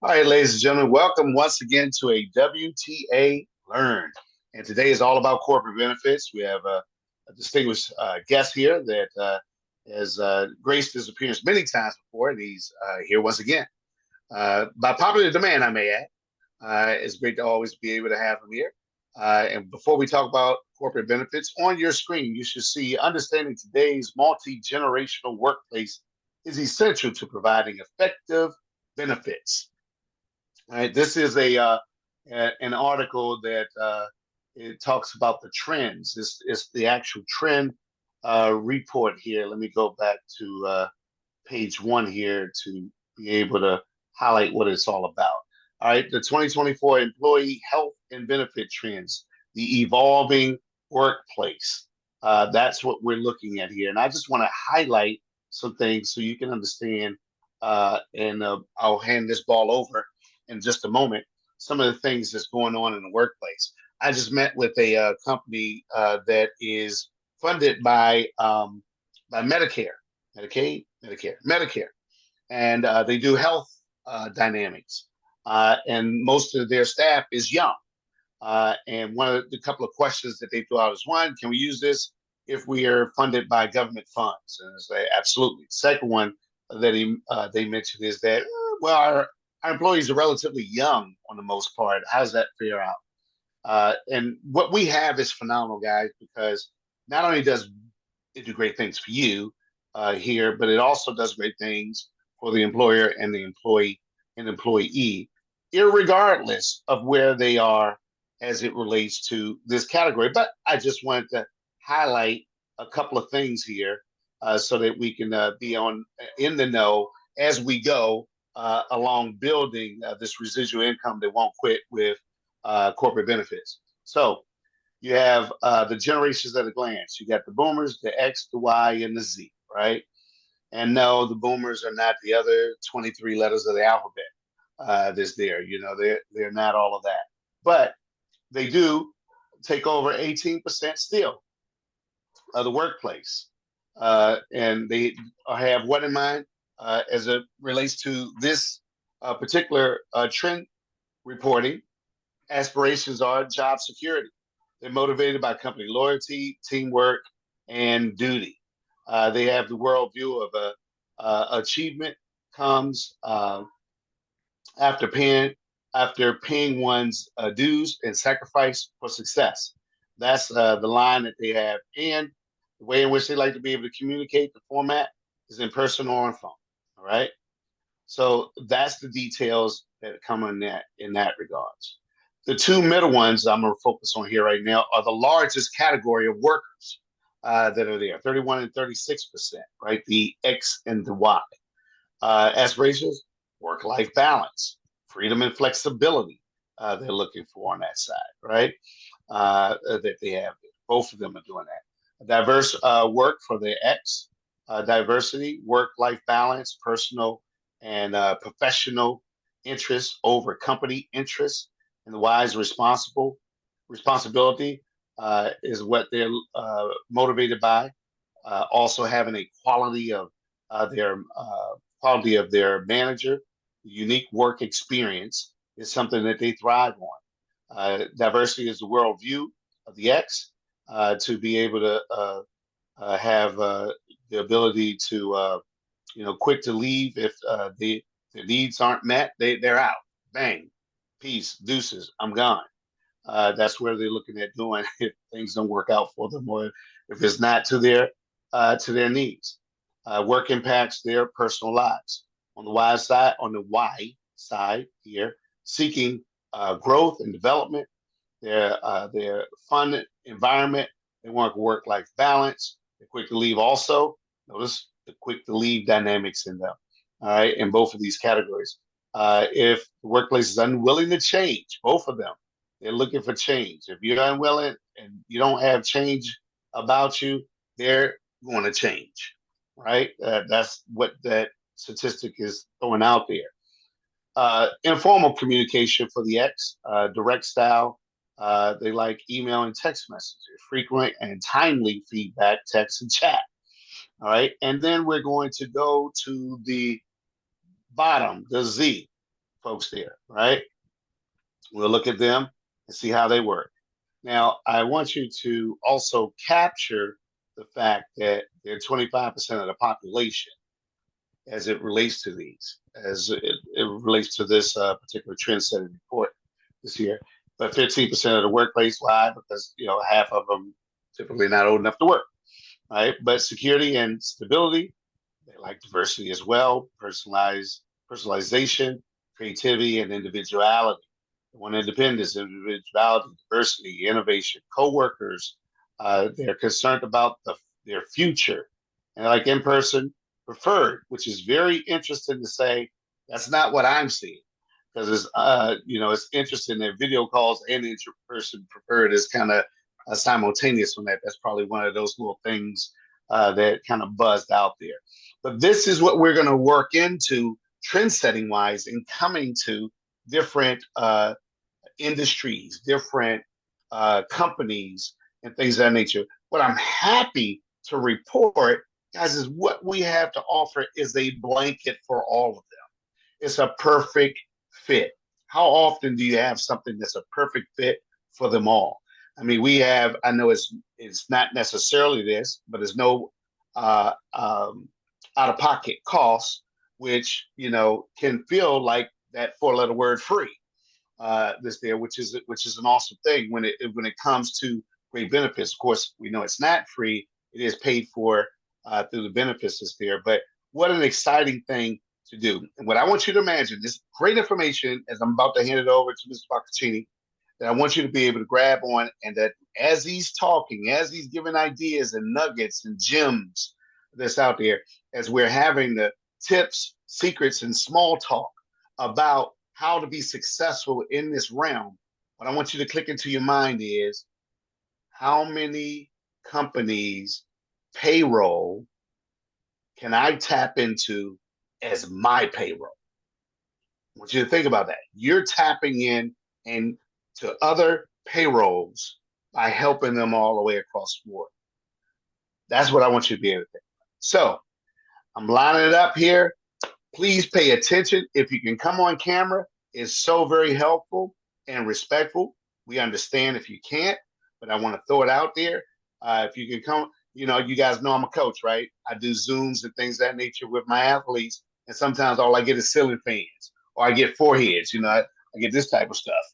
All right, ladies and gentlemen, welcome once again to a WTA Learn. And today is all about corporate benefits. We have a distinguished guest here that has graced his appearance many times before, and he's here once again. By popular demand, I may add. It's great to always be able to have him here. And before we talk about corporate benefits, on your screen, you should see understanding today's multi generational workplace is essential to providing effective benefits. All right, this is an article that it talks about the trends. It's the actual trend report here. Let me go back to page one here to be able to highlight what it's all about. All right, the 2024 employee health and benefit trends, the evolving workplace. That's what we're looking at here, and I just want to highlight some things so you can understand. And I'll hand this ball over in just a moment. Some of the things that's going on in the workplace. I just met with a company that is funded by Medicare, Medicare, and they do health dynamics. And most of their staff is young. And one of the couple of questions that they threw out is one, can we use this if we are funded by government funds? And I say, absolutely. Second one that they mentioned is that, well, our employees are relatively young on the most part. How does that fare out? And what we have is phenomenal, guys, because not only does it do great things for you here, but it also does great things for the employer and the employee, irregardless of where they are as it relates to this category. But I just wanted to highlight a couple of things here so that we can be on in the know as we go along building this residual income that won't quit with corporate benefits. So you have the generations at a glance. You got the boomers, the X, the Y, and the Z, right? And no, the boomers are not the other 23 letters of the alphabet that's there. You know, they're not all of that. But they do take over 18% still of the workplace. And they have what in mind as it relates to this particular trend reporting? Aspirations are job security. They're motivated by company loyalty, teamwork, and duty. They have the worldview of achievement comes after paying one's dues and sacrifice for success. That's the line that they have, and the way in which they like to be able to communicate. The format is in person or on phone. All right, so that's the details that come in that regards. The two middle ones I'm going to focus on here right now are the largest category of workers that are there, 31 and 36%, right? The X and the Y. Aspirations, work-life balance, freedom and flexibility they're looking for on that side, right? That they have. Both of them are doing that. Diverse work for the X, diversity, work-life balance, personal and professional interests over company interests, and the Y is responsibility is what they're motivated by. Also having a their quality of their manager, unique work experience is something that they thrive on. Diversity is the worldview of the X to be able to have the ability to, quick to leave if their needs aren't met. They're out. Bang, peace, deuces. I'm gone. That's where they're looking at doing if things don't work out for them or if it's not to their needs. Work impacts their personal lives. On the Y side here, seeking growth and development, their fun environment. They want work-life balance. They're quick to leave. Also, notice the quick to leave dynamics in them. All right, in both of these categories. If the workplace is unwilling to change, both of them, they're looking for change. If you're unwilling and you don't have change about you, they're going to change, right? That's what that statistic is throwing out there. Informal communication for the X, direct style. They like email and text messages, frequent and timely feedback, text and chat. All right. And then we're going to go to the bottom, the Z. folks there, right? We'll look at them and see how they work. Now, I want you to also capture the fact that they're 25% of the population as it relates to these, as it relates to this particular trend setting report this year. But 15% of the workplace, why? Because half of them typically not old enough to work, right? But security and stability, they like diversity as well, personalization, creativity, and individuality. They want independence, individuality, diversity, innovation, co-workers. They're concerned about their future. And like in person, preferred, which is very interesting to say. That's not what I'm seeing because it's interesting that video calls and in-person preferred is kind of simultaneous on that. That's probably one of those little things that kind of buzzed out there. But this is what we're going to work into trend setting wise and coming to different industries, different companies, and things of that nature. What I'm happy to report, guys, is what we have to offer is a blanket for all of them. It's a perfect fit. How often do you have something that's a perfect fit for them all? I mean, I know it's not necessarily this, but there's no out of pocket costs, which, can feel like that four-letter word free this there, which is an awesome thing when it comes to great benefits. Of course, we know it's not free; it is paid for through the benefits that's there. But what an exciting thing to do! And what I want you to imagine, this great information, as I'm about to hand it over to Mr. Boccaccini, that I want you to be able to grab on, and that as he's talking, as he's giving ideas and nuggets and gems that's out there, as we're having the tips, secrets, and small talk about how to be successful in this realm, what I want you to click into your mind is how many companies' payroll can I tap into as my payroll? I want you to think about that. You're tapping in and to other payrolls by helping them all the way across the board. That's what I want you to be able to think about. So I'm lining it up here. Please pay attention. If you can come on camera, it's so very helpful and respectful. We understand if you can't, but I want to throw it out there. If you can come, you guys know I'm a coach, right? I do Zooms and things of that nature with my athletes, and sometimes all I get is ceiling fans, or I get foreheads. I get this type of stuff.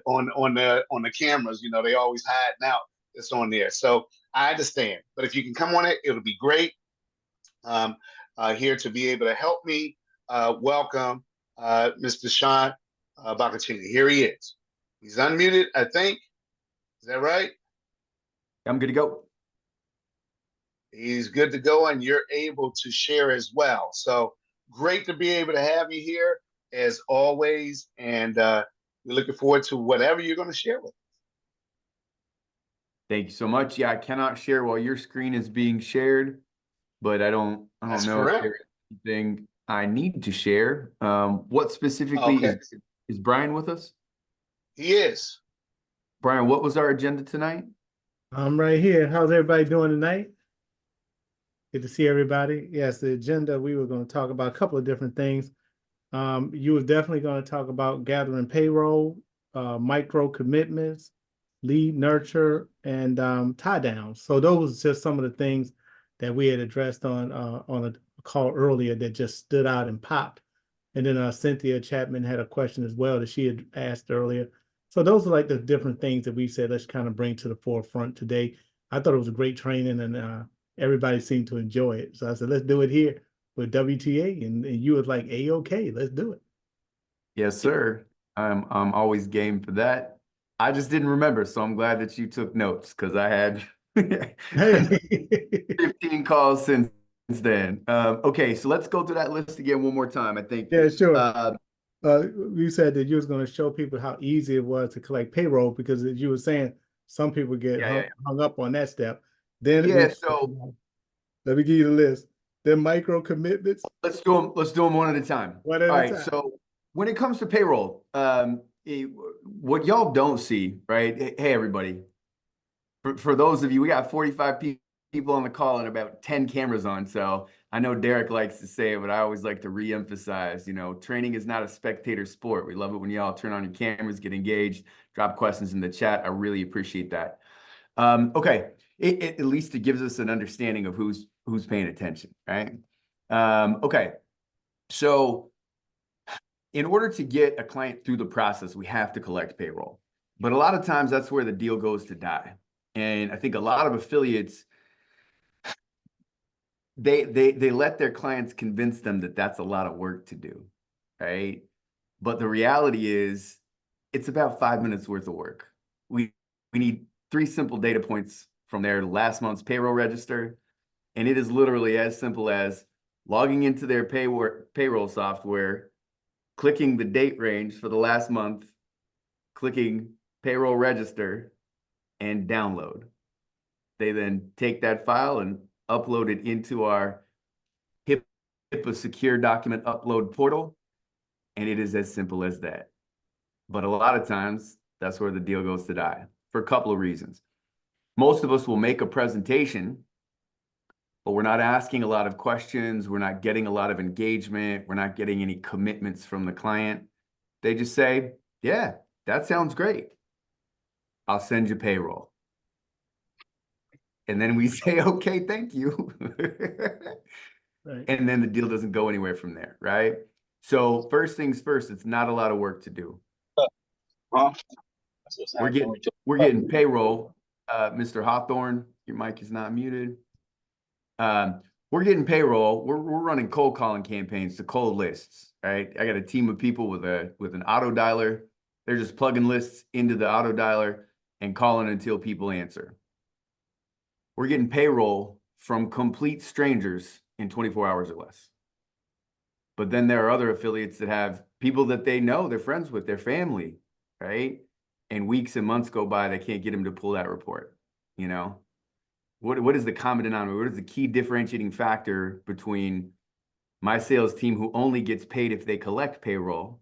On the cameras, they always hiding out. It's on there, so I understand. But if you can come on it, it'll be great. Here to be able to help me welcome Mr. Sean Boccaccini. Here he is. He's unmuted, I think. Is that right? I'm good to go. He's good to go, and you're able to share as well. So great to be able to have you here as always, and we're looking forward to whatever you're going to share with us. Thank you so much. Yeah, I cannot share while your screen is being shared, but I don't know correct. if there's anything I need to share. What specifically is Brian with us? He is. Brian, what was our agenda tonight? I'm right here. How's everybody doing tonight? Good to see everybody. Yes, the agenda, we were going to talk about a couple of different things. You were definitely going to talk about gathering payroll, micro commitments, lead nurture, and tie downs. So those are just some of the things that we had addressed on a call earlier that just stood out and popped. And then Cynthia Chapman had a question as well that she had asked earlier. So those are like the different things that we said, let's kind of bring to the forefront today. I thought it was a great training, and everybody seemed to enjoy it. So I said, let's do it here with WTA. And you was like, A-OK, let's do it. Yes, sir. I'm always game for that. I just didn't remember. So I'm glad that you took notes, because I had 15 calls since then. Okay, so let's go through that list again one more time, I think. Yeah, sure. You said that you was going to show people how easy it was to collect payroll, because as you were saying, some people get hung up on that step. Then so let me give you the list. Then micro commitments. Let's do them one at a time. One at a time. So when it comes to payroll, what y'all don't see, right? Hey, everybody. For those of you, we got 45 people people on the call and about 10 cameras on. So I know Derek likes to say it, but I always like to reemphasize, training is not a spectator sport. We love it when y'all turn on your cameras, get engaged, drop questions in the chat. I really appreciate that. Okay. At least it gives us an understanding of who's paying attention, right? Okay. So in order to get a client through the process, we have to collect payroll. But a lot of times that's where the deal goes to die. And I think a lot of affiliates, they let their clients convince them that that's a lot of work to do, right? But the reality is it's about 5 minutes worth of work. We need 3 simple data points from their last month's payroll register. And it is literally as simple as logging into their payroll software, clicking the date range for the last month, clicking payroll register, and download. They then take that file and upload it into our HIPAA secure document upload portal. And it is as simple as that. But a lot of times, that's where the deal goes to die for a couple of reasons. Most of us will make a presentation, but we're not asking a lot of questions. We're not getting a lot of engagement. We're not getting any commitments from the client. They just say, yeah, that sounds great. I'll send you payroll. And then we say, okay, thank you. Right. And then the deal doesn't go anywhere from there, right? So first things first, it's not a lot of work to do. We're getting payroll. Mr. Hawthorne, your mic is not muted. We're getting payroll. We're running cold calling campaigns to cold lists, right? I got a team of people with an auto dialer. They're just plugging lists into the auto dialer and calling until people answer. We're getting payroll from complete strangers in 24 hours or less. But then there are other affiliates that have people that they know, they're friends with, their family, right? And weeks and months go by, they can't get them to pull that report, What is the common denominator? What is the key differentiating factor between my sales team who only gets paid if they collect payroll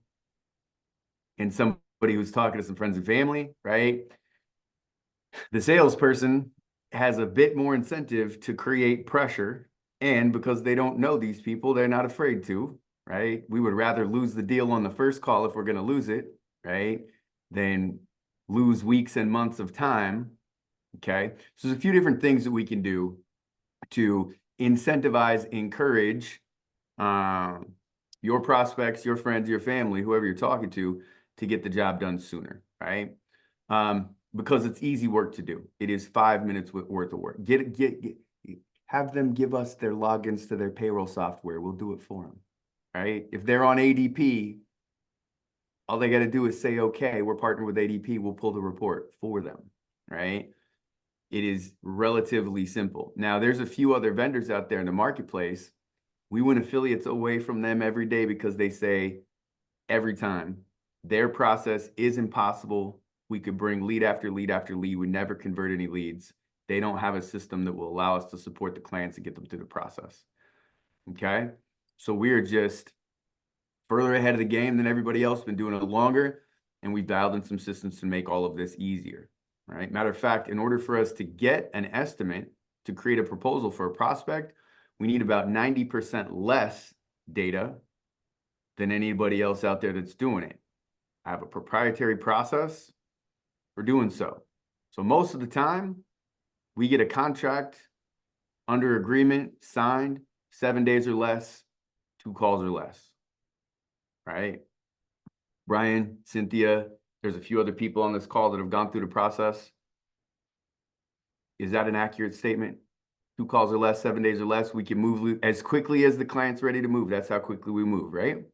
and somebody who's talking to some friends and family, right? The salesperson has a bit more incentive to create pressure, and because they don't know these people, they're not afraid to, right? We would rather lose the deal on the first call if we're going to lose it, right? Than lose weeks and months of time. Okay, so there's a few different things that we can do to incentivize, encourage your prospects, your friends, your family, whoever you're talking to get the job done sooner, right? Because it's easy work to do. It is 5 minutes worth of work. Have them give us their logins to their payroll software. We'll do it for them, right? If they're on ADP, all they got to do is say, okay, we're partnered with ADP. We'll pull the report for them, right? It is relatively simple. Now, there's a few other vendors out there in the marketplace. We win affiliates away from them every day because they say every time their process is impossible. We could bring lead after lead after lead. We never convert any leads. They don't have a system that will allow us to support the clients and get them through the process. Okay. So we're just further ahead of the game than everybody else, been doing it longer. And we've dialed in some systems to make all of this easier. Right? Matter of fact, in order for us to get an estimate to create a proposal for a prospect, we need about 90% less data than anybody else out there that's doing it. I have a proprietary process for doing so. So most of the time, we get a contract under agreement signed 7 days or less, 2 calls or less. Right? Brian, Cynthia, there's a few other people on this call that have gone through the process. Is that an accurate statement? 2 calls or less, 7 days or less, we can move as quickly as the client's ready to move. That's how quickly we move, right?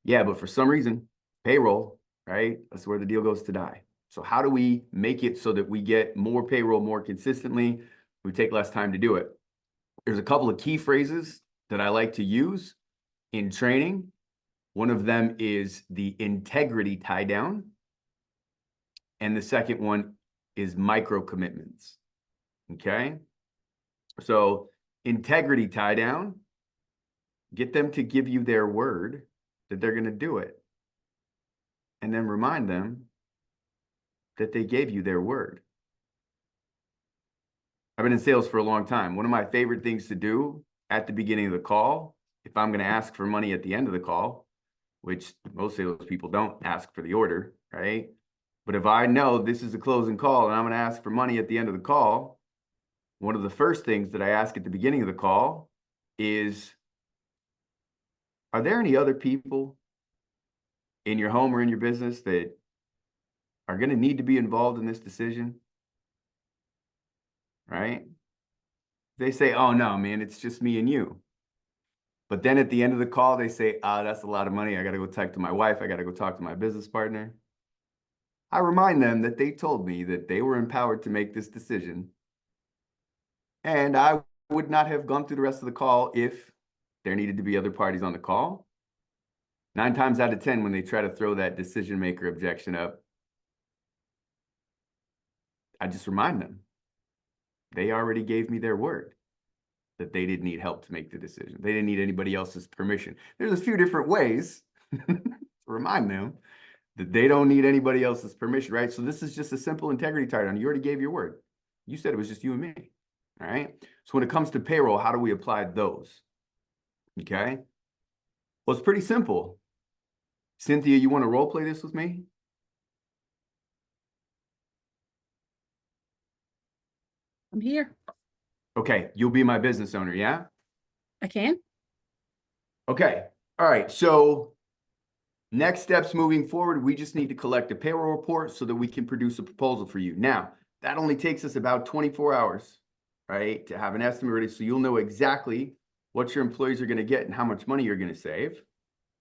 Yeah, but for some reason, payroll, right? That's where the deal goes to die. So how do we make it so that we get more payroll more consistently? We take less time to do it. There's a couple of key phrases that I like to use in training. One of them is the integrity tie down. And the second one is micro commitments. Okay. So integrity tie down, get them to give you their word that they're going to do it. And then remind them that they gave you their word. I've been in sales for a long time. One of my favorite things to do at the beginning of the call, if I'm going to ask for money at the end of the call, which most salespeople don't ask for the order, right? But if I know this is a closing call and I'm going to ask for money at the end of the call, one of the first things that I ask at the beginning of the call is, are there any other people in your home or in your business that are going to need to be involved in this decision? Right? They say, oh no, man, it's just me and you. But then at the end of the call, they say, that's a lot of money. I got to go talk to my wife. I got to go talk to my business partner. I remind them that they told me that they were empowered to make this decision. And I would not have gone through the rest of the call if there needed to be other parties on the call. 9 times out of 10, when they try to throw that decision maker objection up, I just remind them they already gave me their word that they didn't need help to make the decision. They didn't need anybody else's permission. There's a few different ways to remind them that they don't need anybody else's permission, right? So this is just a simple integrity tie-down. You already gave your word. You said it was just you and me, all right? So when it comes to payroll, how do we apply those? Okay? Well, it's pretty simple. Cynthia, you want to role play this with me? I'm here. Okay, you'll be my business owner, yeah? I can. Okay, all right, so next steps moving forward, we just need to collect a payroll report so that we can produce a proposal for you. Now, that only takes us about 24 hours, right, to have an estimate ready so you'll know exactly what your employees are going to get and how much money you're going to save.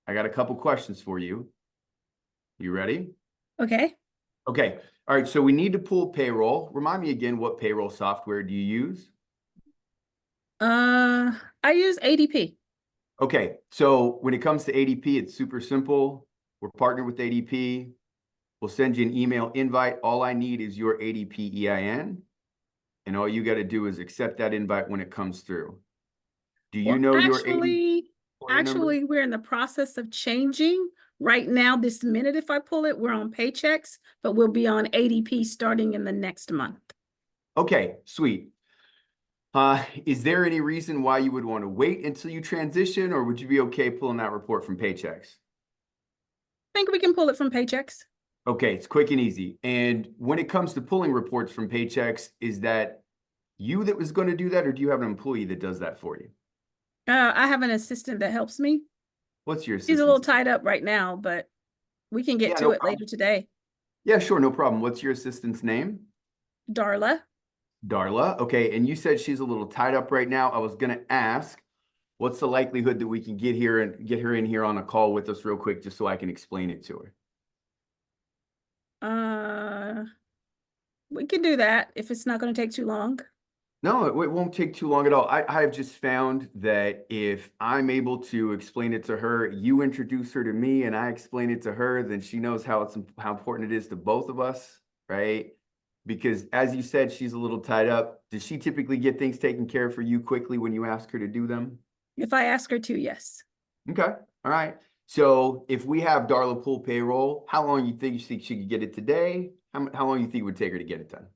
I got a couple questions for you. You ready? Okay. Okay, all right, so we need to pull payroll. Remind me again, what payroll software do you use? I use ADP. Okay, so when it comes to ADP, it's super simple. We're partnered with ADP. We'll send you an email invite. All I need is your ADP EIN, and all you got to do is accept that invite when it comes through. Do you Well, know your ADP? Actually, we're in the process of changing right now. This minute, if I pull it, we're on Paychex, but we'll be on ADP starting in the next month. Okay, sweet. Is there any reason why you would want to wait until you transition, or would you be okay pulling that report from Paychex? I think we can pull it from Paychex. Okay, it's quick and easy. And when it comes to pulling reports from Paychex, is that you that was going to do that, or do you have an employee that does that for you? I have an assistant that helps me. What's your She's a little assistant's- tied up right now, but we can get Yeah, to no it problem. later today. Yeah, sure, no problem. What's your assistant's name? Darla. Darla. Okay, and you said she's a little tied up right now. I was going to ask, what's the likelihood that we can get her in here on a call with us real quick, just so I can explain it to her? We can do that if it's not going to take too long. No, it won't take too long at all. I have just found that if I'm able to explain it to her, you introduce her to me and I explain it to her, then she knows how important it is to both of us, right? Because as you said, she's a little tied up. Does she typically get things taken care of for you quickly when you ask her to do them? If I ask her to, yes. Okay, all right. So if we have Darla pull payroll, how long you think she could get it today? How long you think it would take her to get it done?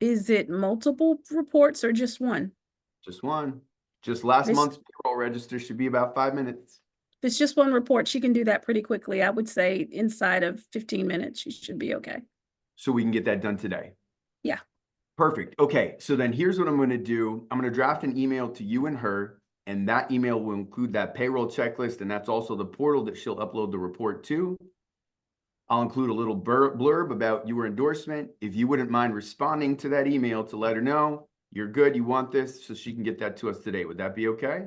Is it multiple reports or just one? Just one. Just last This- month's payroll register should be about 5 minutes. If it's just one report, she can do that pretty quickly. I would say inside of 15 minutes, she should be okay. So we can get that done today. Yeah. Perfect. Okay, so then here's what I'm going to do. I'm going to draft an email to you and her, and that email will include that payroll checklist, and that's also the portal that she'll upload the report to. I'll include a little blurb about your endorsement. If you wouldn't mind responding to that email to let her know you're good, you want this, so she can get that to us today. Would that be okay?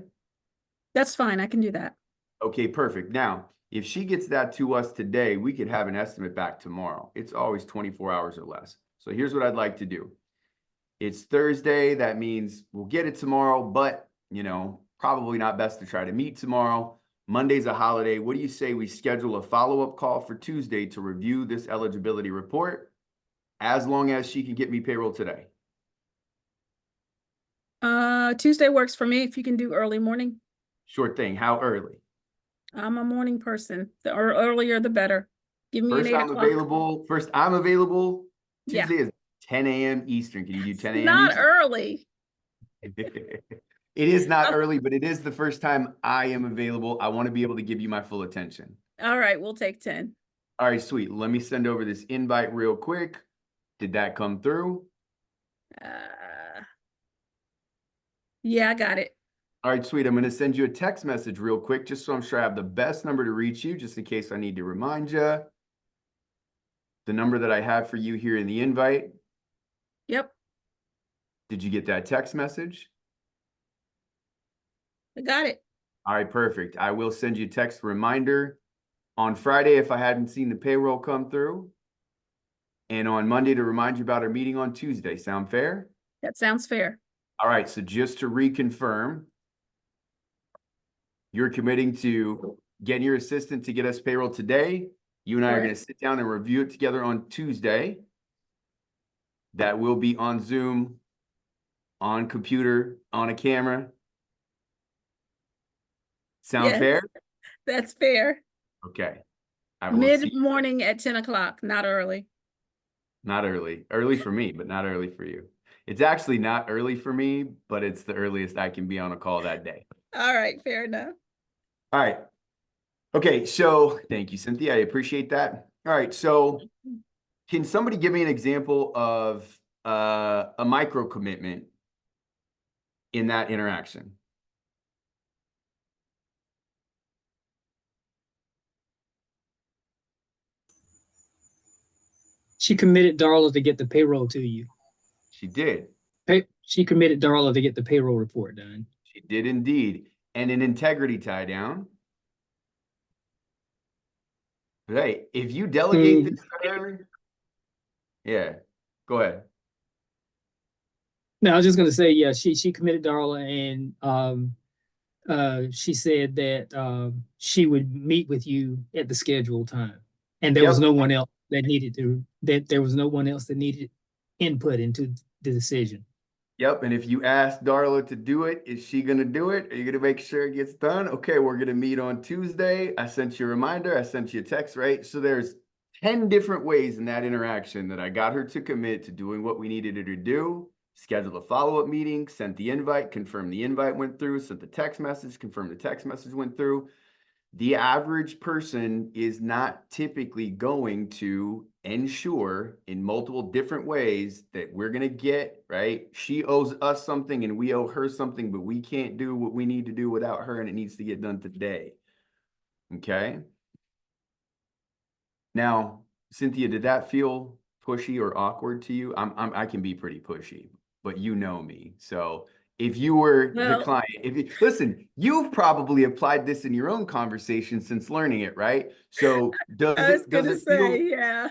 That's fine. I can do that. Okay, perfect. Now, if she gets that to us today, we could have an estimate back tomorrow. It's always 24 hours or less. So here's what I'd like to do. It's Thursday. That means we'll get it tomorrow, but, probably not best to try to meet tomorrow. Monday's a holiday. What do you say we schedule a follow-up call for Tuesday to review this eligibility report, as long as she can get me payroll today? Tuesday works for me if you can do early morning. Sure thing. How early? I'm a morning person. The earlier, the better. Give me an 8 o'clock. First, I'm available. Yeah. Tuesday is 10 a.m. Eastern. Can you do 10 a.m. Not Eastern? early. It is not Oh. early, but it is the first time I am available. I want to be able to give you my full attention. All right, we'll take 10. All right, sweet. Let me send over this invite real quick. Did that come through? Yeah, I got it. All right, sweet. I'm going to send you a text message real quick, just so I'm sure I have the best number to reach you, just in case I need to remind you. The number that I have for you here in the invite. Yep, Did you get that text message? I got it. All right, perfect. I will send you a text reminder on Friday if I hadn't seen the payroll come through. And on Monday to remind you about our meeting on Tuesday. Sound fair? That sounds fair. All right, so just to reconfirm, you're committing to getting your assistant to get us payroll today. You and I are going to sit down and review it together on Tuesday. That will be on Zoom, on computer, on a camera. Sound Yes, fair? that's fair. Okay. I will see you. Mid-morning at 10 o'clock, not early. Not early. Early for me, but not early for you. It's actually not early for me, but it's the earliest I can be on a call that day. All right, fair enough. All right. Okay, so thank you, Cynthia. I appreciate that. All right, so can somebody give me an example of a micro commitment in that interaction? She committed Darla to get the payroll to you. She did. She committed Darla to get the payroll report done. She did indeed. And an integrity tie down. Right. If you delegate this to her, yeah, go ahead. No, I was just gonna say, yeah, she committed Darla, and she said that she would meet with you at the scheduled time, and there was no one else that needed input into the decision. Yep. And if you ask Darla to do it, is she going to do it? Are you going to make sure it gets done? Okay, we're going to meet on Tuesday. I sent you a reminder. I sent you a text, right? So there's 10 different ways in that interaction that I got her to commit to doing what we needed her to do. Scheduled a follow-up meeting, sent the invite, confirmed the invite went through, sent the text message, confirmed the text message went through. The average person is not typically going to ensure in multiple different ways that we're going to get, right? She owes us something and we owe her something, but we can't do what we need to do without her, and it needs to get done today. Okay. Now, Cynthia, did that feel pushy or awkward to you? I can be pretty pushy, but you know me. So if you were the client, listen, you've probably applied this in your own conversation since learning it, right? So does it feel? Yeah.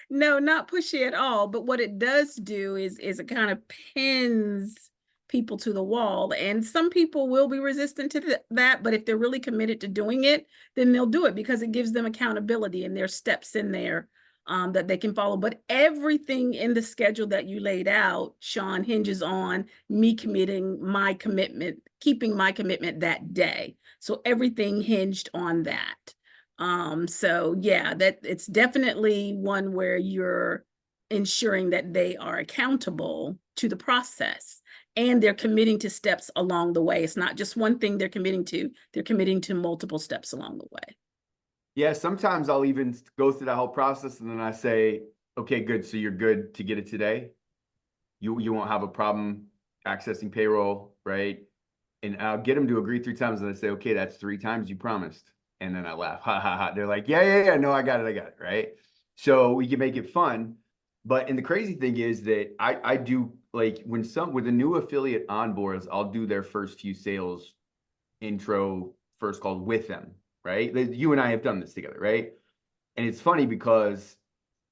No, not pushy at all. But what it does do is it kind of pins people to the wall. And some people will be resistant to that. But if they're really committed to doing it, then they'll do it because it gives them accountability and there's steps in there that they can follow. But everything in the schedule that you laid out, Sean, hinges on me keeping my commitment that day. So everything hinged on that. So yeah, that it's definitely one where you're ensuring that they are accountable to the process and they're committing to steps along the way. It's not just one thing they're committing to multiple steps along the way. Yeah, sometimes I'll even go through that whole process and then I say, okay, good. So you're good to get it today. You won't have a problem accessing payroll, right? And I'll get them to agree 3 times and I say, okay, that's 3 times you promised. And then I laugh, ha, ha, ha. They're like, yeah, no, I got it, right? So we can make it fun. And the crazy thing is that I do, like, with a new affiliate onboards, I'll do their first few sales intro first calls with them, right? You and I have done this together, right? And it's funny because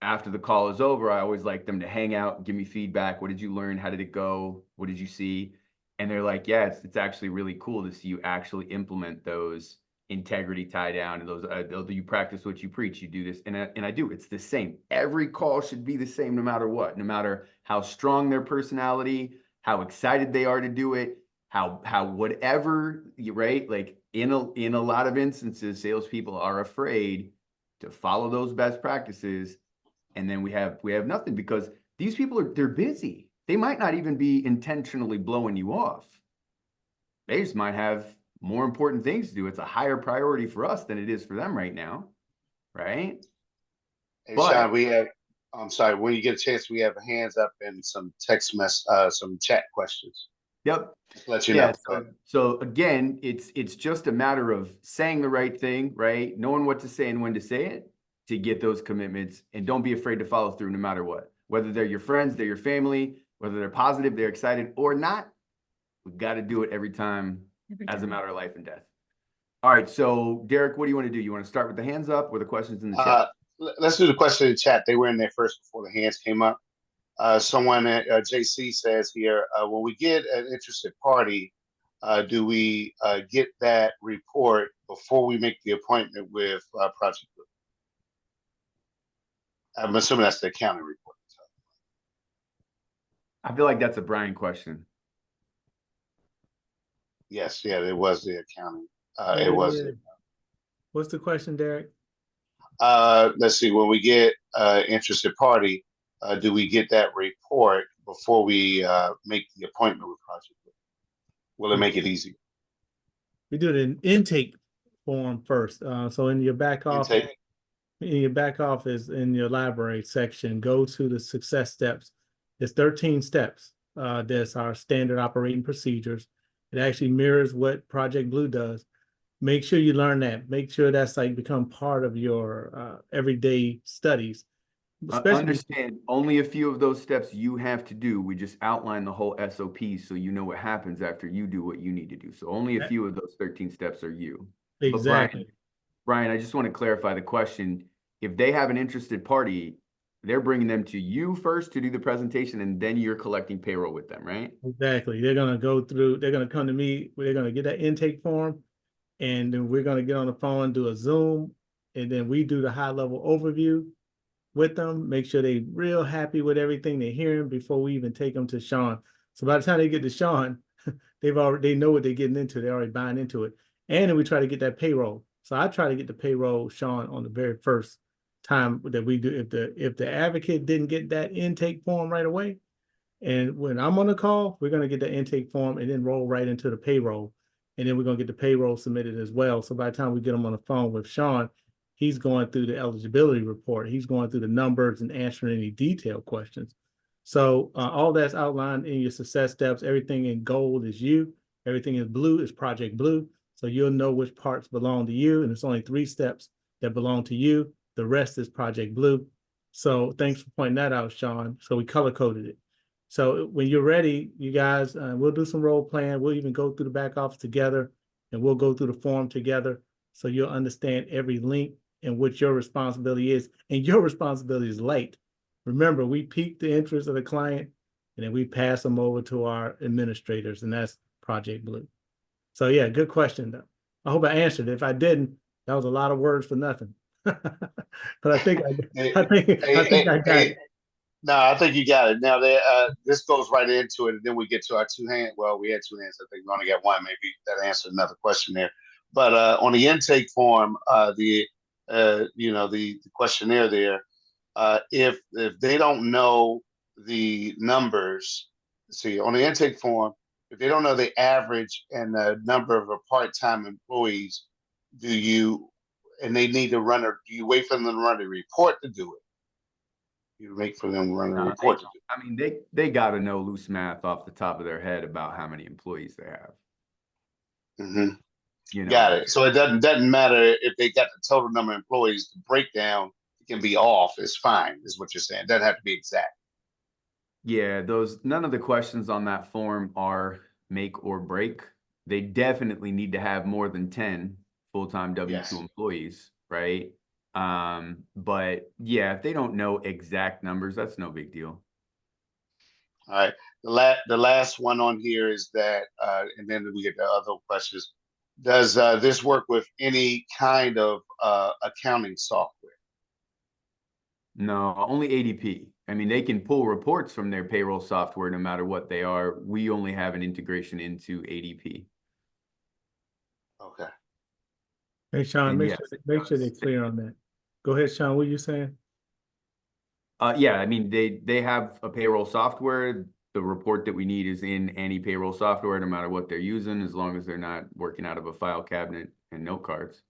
after the call is over, I always like them to hang out, give me feedback. What did you learn? How did it go? What did you see? And they're like, yeah, it's actually really cool to see you actually implement those integrity tie down and those you practice what you preach. You do this, and I do. It's the same. Every call should be the same no matter what, no matter how strong their personality, how excited they are to do it, how whatever, right? Like in a lot of instances, salespeople are afraid to follow those best practices, and then we have nothing because these people they're busy. They might not even be intentionally blowing you off. They just might have more important things to do. It's a higher priority for us than it is for them right now, right? Hey, But- Sean, I'm sorry, when you get a chance, we have hands up and some some chat questions. Yep. Just let you Yeah. know. So again, it's just a matter of saying the right thing, right? Knowing what to say and when to say it to get those commitments, and don't be afraid to follow through no matter what. Whether they're your friends, they're your family, whether they're positive, they're excited or not, we've got to do it every time as a matter of life and death. All right. So Derek, what do you want to do? You want to start with the hands up or the questions in the chat? Let's do the question in the chat. They were in there first before the hands came up. Someone at JC says here, when we get an interested party, do we get that report before we make the appointment with Project Group? I'm assuming that's the accounting report. I feel like that's a Brian question. Yes, yeah, it was the accounting. Say It it was. again. What's the question, Derek? Let's see. When we get interested party, do we get that report before we make the appointment with Project Group? Will it make it easier? We do the intake form first. So in your back office, Intake. in your back office, in your library section, go to the success steps. There's 13 steps. That's our standard operating procedures. It actually mirrors what Project Blue does. Make sure you learn that. Make sure that's like become part of your everyday studies. Especially Understand only a few of those steps you have to do. We just outline the whole SOP so you know what happens after you do what you need to do. So only a few of those 13 steps are you. But exactly. Brian, I just want to clarify the question. If they have an interested party, they're bringing them to you first to do the presentation, and then you're collecting payroll with them, right? Exactly. They're gonna go through, they're gonna come to me, they're gonna get that intake form, and then we're gonna get on the phone, do a Zoom, and then we do the high level overview with them, make sure they real happy with everything they're hearing before we even take them to Sean. So by the time they get to Sean, they know what they're getting into. They're already buying into it. And then we try to get that payroll. So I try to get the payroll, Sean, on the very first time that we do. If the advocate didn't get that intake form right away, and when I'm on the call, we're gonna get the intake form and then roll right into the payroll. And then we're gonna get the payroll submitted as well. So by the time we get them on the phone with Sean, he's going through the eligibility report. He's going through the numbers and answering any detailed questions. So all that's outlined in your success steps. Everything in gold is you. Everything in blue is Project Blue. So you'll know which parts belong to you. And it's only 3 steps that belong to you. The rest is Project Blue. So thanks for pointing that out, Sean. So we color coded it. So when you're ready, you guys, we'll do some role playing. We'll even go through the back office together, and we'll go through the form together so you'll understand every link and what your responsibility is. And your responsibility is light. Remember, we pique the interest of the client, and then we pass them over to our administrators, and that's Project Blue. So yeah, good question though. I hope I answered it. If I didn't, that was a lot of words for nothing. But I think I got it. No, I think you got it. Now, this goes right into it, and then we get to our 2 hands. Well, we had 2 hands. I think we only got 1. Maybe that answered another question there. But on the intake form, the questionnaire there, if they don't know the numbers, see on the intake form, if they don't know the average and the number of part-time employees, and they need to do you wait for them to run a report to do it? You wait for them to run a report to do it. I mean, they got to know loose math off the top of their head about how many employees they have. Mm-hmm. You know, Got it. So it doesn't matter if they got the total number of employees. The breakdown can be off. It's fine, is what you're saying. It doesn't have to be exact. Yeah, none of the questions on that form are make or break. They definitely need to have more than 10 full-time W-2 employees, right? But yeah, if they don't know exact numbers, that's no big deal. All right. The last one on here is that, and then we get the other questions. Does this work with any kind of accounting software? No, only ADP. I mean, they can pull reports from their payroll software no matter what they are. We only have an integration into ADP. Okay. Hey, Sean, And make yes, sure they're clear on that. Go ahead, Sean. What are you saying? Yeah, I mean, they have a payroll software. The report that we need is in any payroll software, no matter what they're using, as long as they're not working out of a file cabinet and note cards.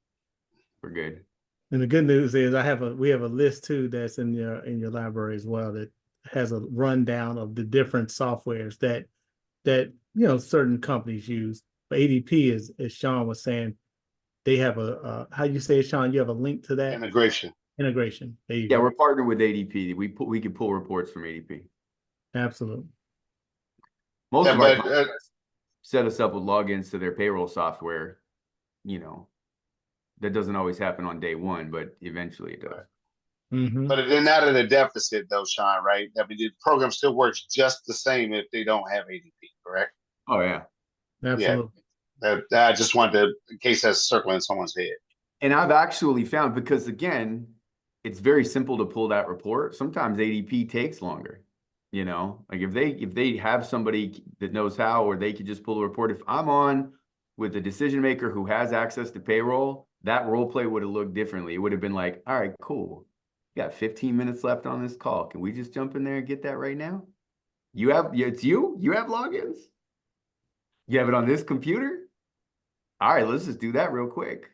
We're good. And the good news is we have a list too that's in your library as well that has a rundown of the different softwares that certain companies use. But ADP is, as Sean was saying, they have how you say it, Sean, you have a link to that Integration. integration. There you Yeah, go. we're partnered with ADP. We can pull reports from ADP. Absolutely. Most Yeah, of our but contracts set us up with logins to their payroll software. That doesn't always happen on day one, but eventually it does. Mm-hmm. but they're not in a deficit though, Sean, right? I mean, the program still works just the same if they don't have ADP, correct? Oh yeah. Absolutely. I just wanted to, in case that's circling someone's head. And I've actually found, because again, it's very simple to pull that report. Sometimes ADP takes longer. Like if they have somebody that knows how, or they could just pull a report. If I'm on with the decision maker who has access to payroll, that role play would have looked differently. It would have been like, all right, cool. You got 15 minutes left on this call. Can we just jump in there and get that right now? You have logins? You have it on this computer? All right, let's just do that real quick.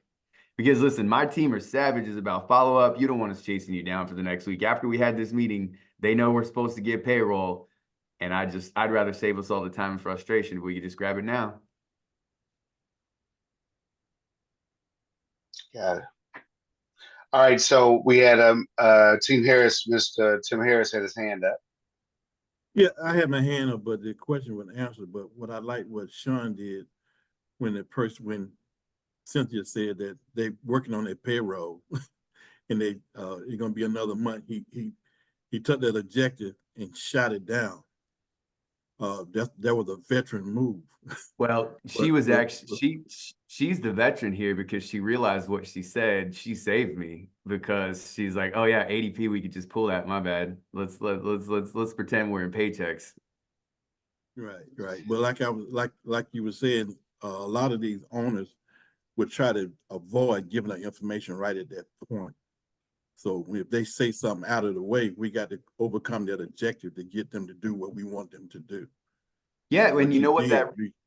Because listen, my team are savages about follow-up. You don't want us chasing you down for the next week. After we had this meeting, they know we're supposed to get payroll. And I'd rather save us all the time and frustration if we could just grab it now. Got it. All right, so we had Team Harris, Mr. Tim Harris had his hand up. Yeah, I had my hand up, but the question was answered. But what I like what Sean did when Cynthia said that they working on their payroll and it's gonna be another month. He took that objective and shot it down. That was a veteran move. Well, she's the veteran here because she realized what she said. She saved me because she's like, oh yeah, ADP, we could just pull that. My bad. Let's pretend we're in paychecks. Right. But like you were saying, a lot of these owners would try to avoid giving that information right at that point. So if they say something out of the way, we got to overcome that objective to get them to do what we want them to do. Yeah, and you know what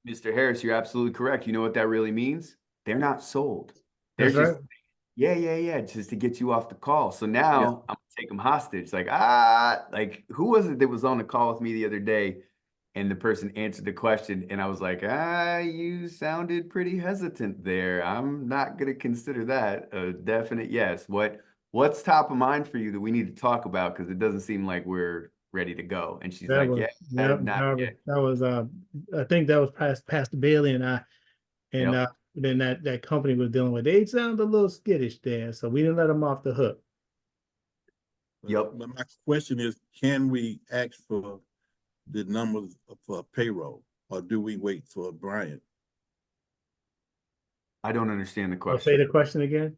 Mr. Harris, you're absolutely correct. You know what that really means? They're not sold. They're That's just, right. yeah, just to get you off the call. So now I'm gonna take them hostage. Like, who was it that was on the call with me the other day? And the person answered the question, and I was like, you sounded pretty hesitant there. I'm not gonna consider that a definite yes. What's top of mind for you that we need to talk about? Because it doesn't seem like we're ready to go. And she's like, not yet. That was I think that was Pastor Bailey and I, and Yep. then that company was dealing with. They sounded a little skittish there, so we didn't let them off the hook. Yep. But my question is, can we ask for the numbers for payroll, or do we wait for Brian? I don't understand the I'll question. say the question again.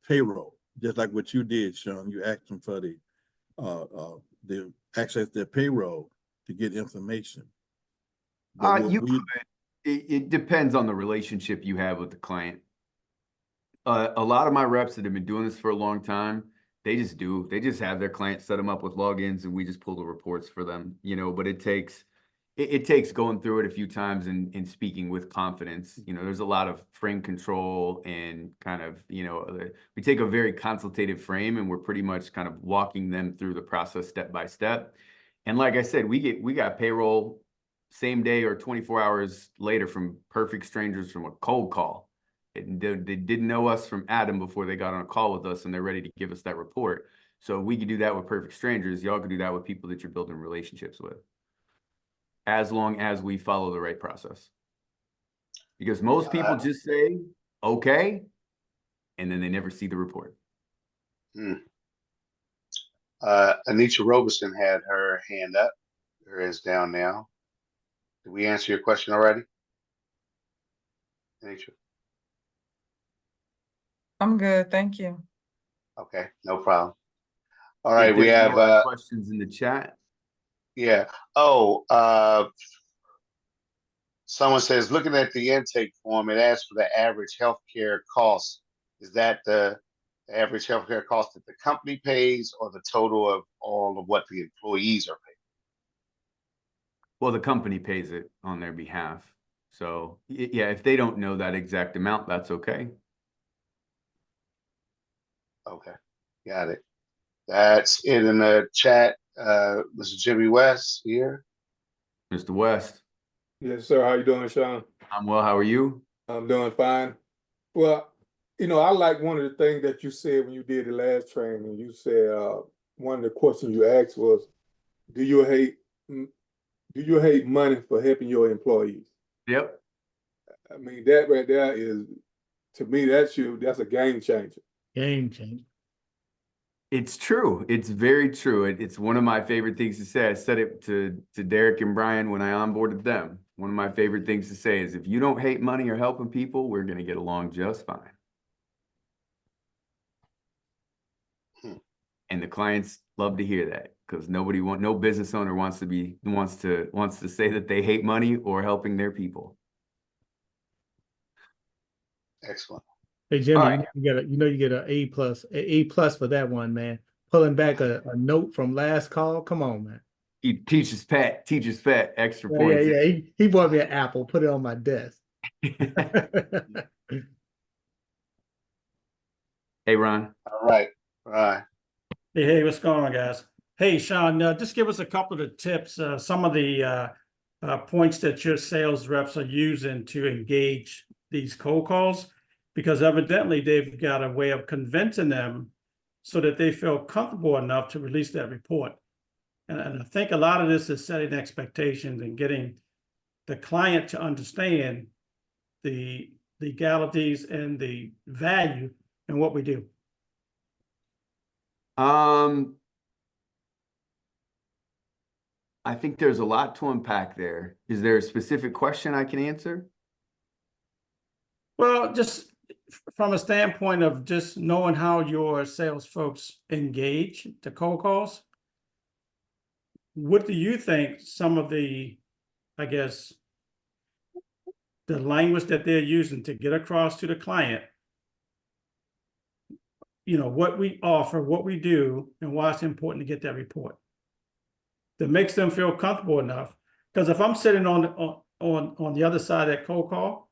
Payroll, just like what you did, Sean. You asked them for the access to their payroll to get information. It depends on the relationship you have with the client. A lot of my reps that have been doing this for a long time, they just have their clients set them up with logins and we just pull the reports for them, but it takes going through it a few times and speaking with confidence. There's a lot of frame control and kind of, we take a very consultative frame and we're pretty much kind of walking them through the process step by step. And like I said, we got payroll same day or 24 hours later from perfect strangers from a cold call. They didn't know us from Adam before they got on a call with us and they're ready to give us that report. So we could do that with perfect strangers. Y'all could do that with people that you're building relationships with, as long as we follow the right process. Because most people just say, okay, and then they never see the report. Anitra Robeson had her hand up. Her is down now. Did we answer your question already? Anitra? I'm good, thank you. Okay, no problem. All right, we have questions in the chat. Yeah. Someone says, looking at the intake form, it asks for the average healthcare cost. Is that the average healthcare cost that the company pays, or the total of all of what the employees are paying? Well, the company pays it on their behalf. So yeah, if they don't know that exact amount, that's okay. Okay, got it. That's it in the chat. Mr. Jimmy West here. Mr. West, Yes, sir. How you doing, Sean? I'm well. How are you? I'm doing fine. Well, I like one of the things that you said when you did the last training. You said one of the questions you asked was, "Do you hate money for helping your employees?" Yep. I mean, that right there is, to me, that's a game changer. Game changer. It's true. It's very true. It's one of my favorite things to say. I said it to Derek and Brian when I onboarded them. One of my favorite things to say is, if you don't hate money or helping people, we're going to get along just fine. And the clients love to hear that, because no business owner wants to say that they hate money or helping their people. Excellent. Hey Jimmy, All right. you get an A plus for that one, man. Pulling back a note from last call. Come on, man. He teaches pet, extra Yeah, points. yeah. He bought me an apple, put it on my desk. Hey, Ron. All right. All right. Hey, what's going on, guys? Hey, Sean, just give us a couple of the tips, some of the points that your sales reps are using to engage these cold calls, because evidently they've got a way of convincing them so that they feel comfortable enough to release that report. And I think a lot of this is setting expectations and getting the client to understand the legalities and the value in what we do. I think there's a lot to unpack there. Is there a specific question I can answer? Well, just from a standpoint of just knowing how your sales folks engage the cold calls, what do you think some of the, I guess, the language that they're using to get across to the client, what we offer, what we do, and why it's important to get that report that makes them feel comfortable enough? Because if I'm sitting on the other side of that cold call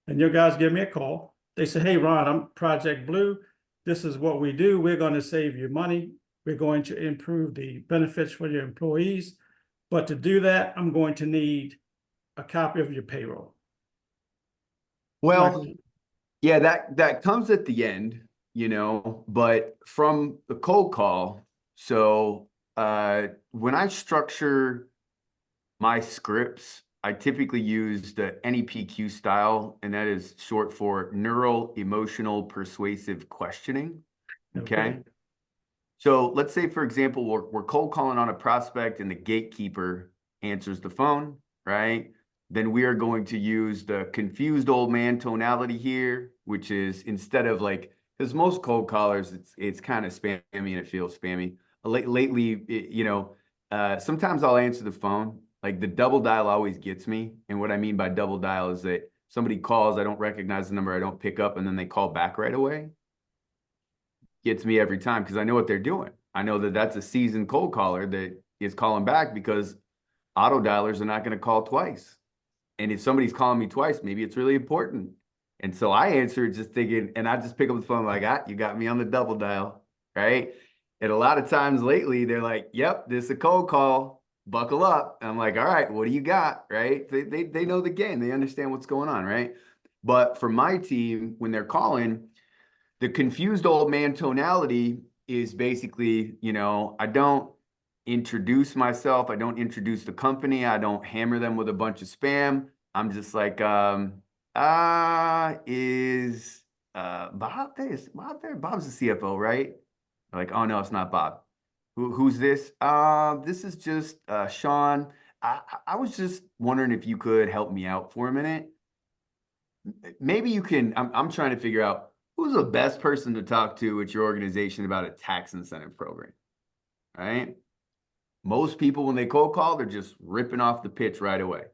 and your guys give me a call, they say, "Hey, Ron, I'm Project Blue. This is what we do. We're going to save you money. We're going to improve the benefits for your employees. But to do that, I'm going to need a copy of your payroll." Well, yeah, that comes at the end, but from the cold call. So when I structure my scripts, I typically use the NEPQ style, and that is short for Neural Emotional Persuasive Questioning. Okay. So let's say, for example, we're cold calling on a prospect and the gatekeeper answers the phone, right? Then we are going to use the confused old man tonality here, which is, instead of because most cold callers, it's kind of spammy and it feels spammy. Lately, sometimes I'll answer the phone. Like, the double dial always gets me. And what I mean by double dial is that somebody calls, I don't recognize the number, I don't pick up, and then they call back right away. Gets me every time, because I know what they're doing. I know that that's a seasoned cold caller that is calling back, because auto dialers are not going to call twice. And if somebody's calling me twice, maybe it's really important. And so I answer just thinking, and I just pick up the phone like, you got me on the double dial, right? And a lot of times lately, they're like, "Yep, this is a cold call. Buckle up." And I'm like, "All right, what do you got?" Right? They know the game. They understand what's going on, right? But for my team, when they're calling, the confused old man tonality is basically, I don't introduce myself. I don't introduce the company. I don't hammer them with a bunch of spam. I'm just like, is Bob there? Is Bob there? Bob's the CFO, right? They're like, "Oh no, it's not Bob. Who's this?" This is just Sean. I was just wondering if you could help me out for a minute. Maybe you can. I'm trying to figure out who's the best person to talk to at your organization about a tax incentive program, right? Most people, when they cold call, they're just ripping off the pitch right away.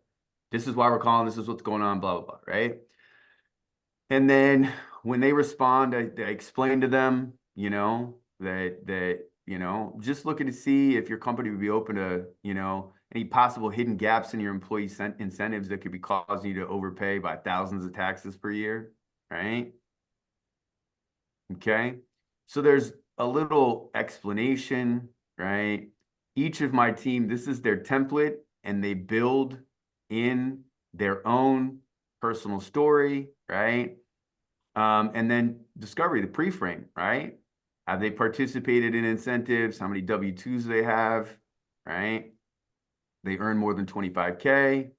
This is why we're calling. This is what's going on, blah, blah, blah, right? And then when they respond, I explain to them, you know, just looking to see if your company would be open to, any possible hidden gaps in your employee incentives that could be causing you to overpay by thousands of taxes per year, right? Okay, so there's a little explanation, right? Each of my team, this is their template, and they build in their own personal story, right? And then discovery, the pre-frame, right? Have they participated in incentives? How many W-2s they have, right? They earn more than 25K.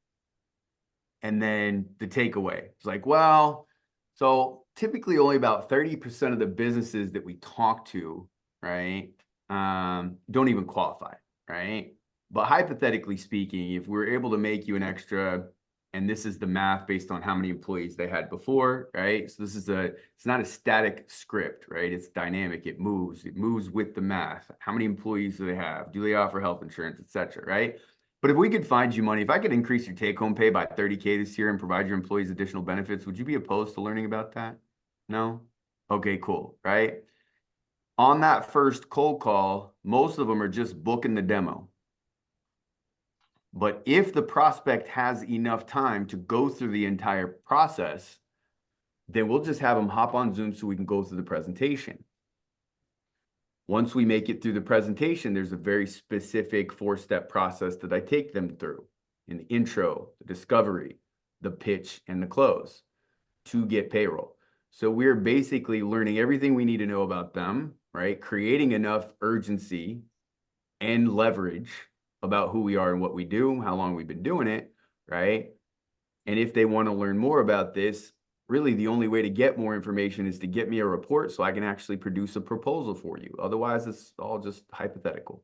And then the takeaway. It's like, well, so typically only about 30% of the businesses that we talk to, right, don't even qualify, right? But hypothetically speaking, if we're able to make you an extra, and this is the math based on how many employees they had before, right? So this is it's not a static script, right? It's dynamic, it moves with the math. How many employees do they have? Do they offer health insurance, et cetera, right? But if we could find you money, if I could increase your take-home pay by 30K this year and provide your employees additional benefits, would you be opposed to learning about that? No? Okay, cool, right? On that first cold call, most of them are just booking the demo. But if the prospect has enough time to go through the entire process, then we'll just have them hop on Zoom so we can go through the presentation. Once we make it through the presentation, there's a very specific 4-step process that I take them through in the intro, the discovery, the pitch, and the close to get payroll. So we're basically learning everything we need to know about them, right? Creating enough urgency and leverage about who we are and what we do, how long we've been doing it, right? And if they want to learn more about this, really the only way to get more information is to get me a report so I can actually produce a proposal for you. Otherwise, it's all just hypothetical.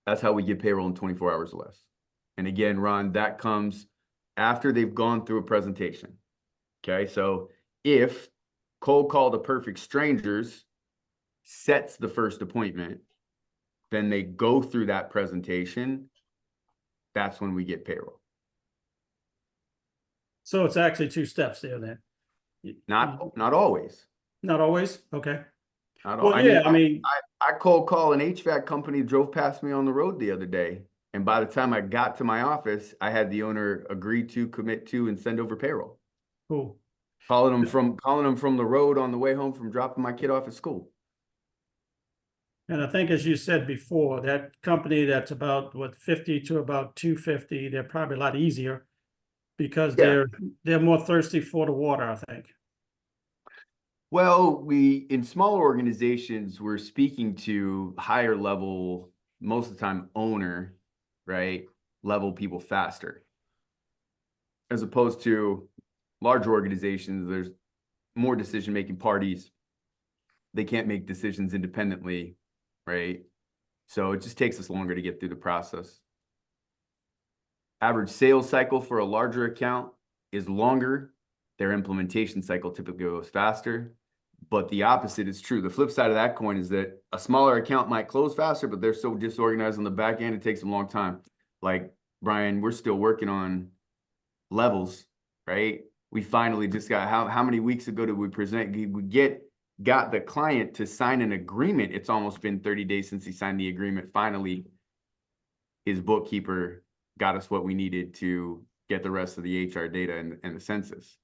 That's how we get payroll in 24 hours or less. And again, Ron, that comes after they've gone through a presentation. Okay, so if cold call to perfect strangers sets the first appointment, then they go through that presentation. That's when we get payroll. So it's actually 2 steps there then. Not always. Not always? Okay. Not all. Well, yeah, I mean, I cold call an HVAC company drove past me on the road the other day. And by the time I got to my office, I had the owner agree to, commit to, and send over payroll. cool. Calling them from the road on the way home from dropping my kid off at school. And I think, as you said before, that company that's about 50 to about 250, they're probably a lot easier because Yeah. they're more thirsty for the water, I think. Well, in smaller organizations, we're speaking to higher level, most of the time owner, right, level people faster. As opposed to larger organizations, there's more decision-making parties. They can't make decisions independently, right? So it just takes us longer to get through the process. Average sales cycle for a larger account is longer. Their implementation cycle typically goes faster, but the opposite is true. The flip side of that coin is that a smaller account might close faster, but they're so disorganized on the back end, it takes them a long time. Like, Brian, we're still working on levels, right? We finally just got, how many weeks ago did we present? Got the client to sign an agreement. It's almost been 30 days since he signed the agreement. Finally, his bookkeeper got us what we needed to get the rest of the HR data and the census.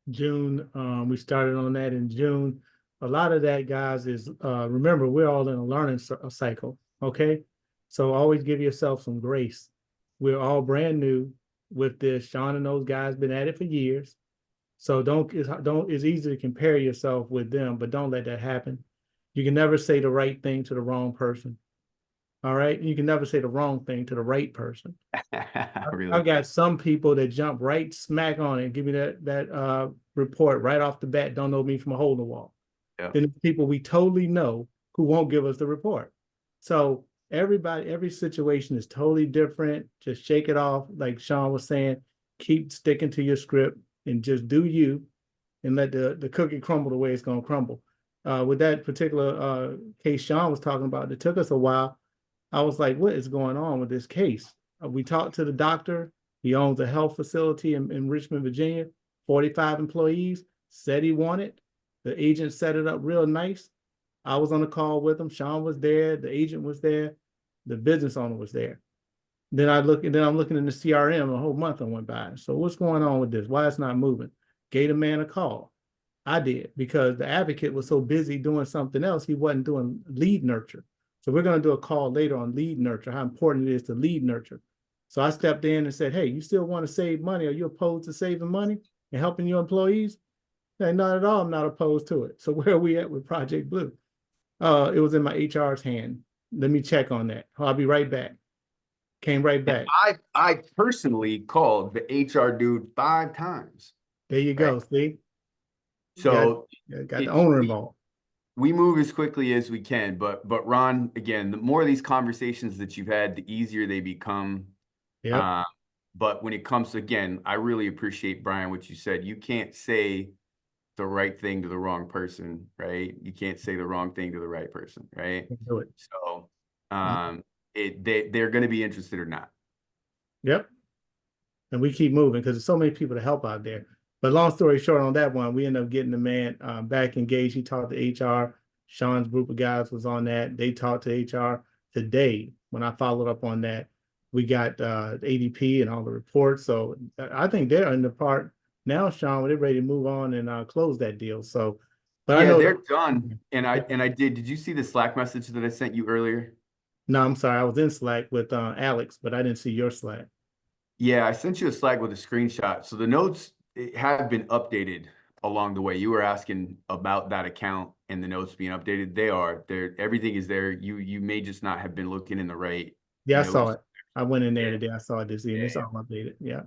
June, we started on that in June. A lot of that, guys, is remember, we're all in a learning cycle, okay? So always give yourself some grace. We're all brand new with this. Sean and those guys been at it for years. So it's easy to compare yourself with them, but don't let that happen. You can never say the right thing to the wrong person. All right. You can never say the wrong thing to the right person. Really? I've got some people that jump right smack on it and give me that report right off the bat, don't know me from a hole in the wall. Yeah. Then the people we totally know who won't give us the report. So every situation is totally different. Just shake it off. Like Sean was saying, keep sticking to your script and just do you and let the cookie crumble the way it's going to crumble. With that particular case Sean was talking about, it took us a while. I was like, what is going on with this case? We talked to the doctor. He owns a health facility in Richmond, Virginia, 45 employees. said he wanted. The agent set it up real nice. I was on the call with him. Sean was there. The agent was there. The business owner was there. Then I'm looking in the CRM, a whole month went by. So what's going on with this? Why it's not moving? Gave the man a call. I did, because the advocate was so busy doing something else, he wasn't doing lead nurture. So we're going to do a call later on lead nurture, how important it is to lead nurture. So I stepped in and said, hey, you still want to save money? Are you opposed to saving money and helping your employees? Hey, not at all. I'm not opposed to it. So where are we at with Project Blue? It was in my HR's hand. Let me check on that. I'll be right back. Came right back. I personally called the HR dude 5 times. There you go. See? So got the owner involved. We move as quickly as we can, but Ron, again, the more of these conversations that you've had, the easier they become. Yeah. But when it comes to, again, I really appreciate, Brian, what you said. You can't say the right thing to the wrong person, right? You can't say the wrong thing to the right person, right? Do it. So they're going to be interested or not. Yep. And we keep moving because there's so many people to help out there. But long story short on that one, we ended up getting the man back engaged. He talked to HR. Sean's group of guys was on that. They talked to HR today. When I followed up on that, we got ADP and all the reports. So I think they're in the part now, Sean, where they're ready to move on and close that deal. So, but yeah, I know they're done. And I did you see the Slack message that I sent you earlier? No, I'm sorry. I was in Slack with Alex, but I didn't see your Slack. Yeah, I sent you a Slack with a screenshot. So the notes have been updated along the way. You were asking about that account and the notes being updated. They are there. Everything is there. You may just not have been looking in the right. Yeah, I notes. saw it. I went in there today. I saw it this evening. It's all updated. Yeah.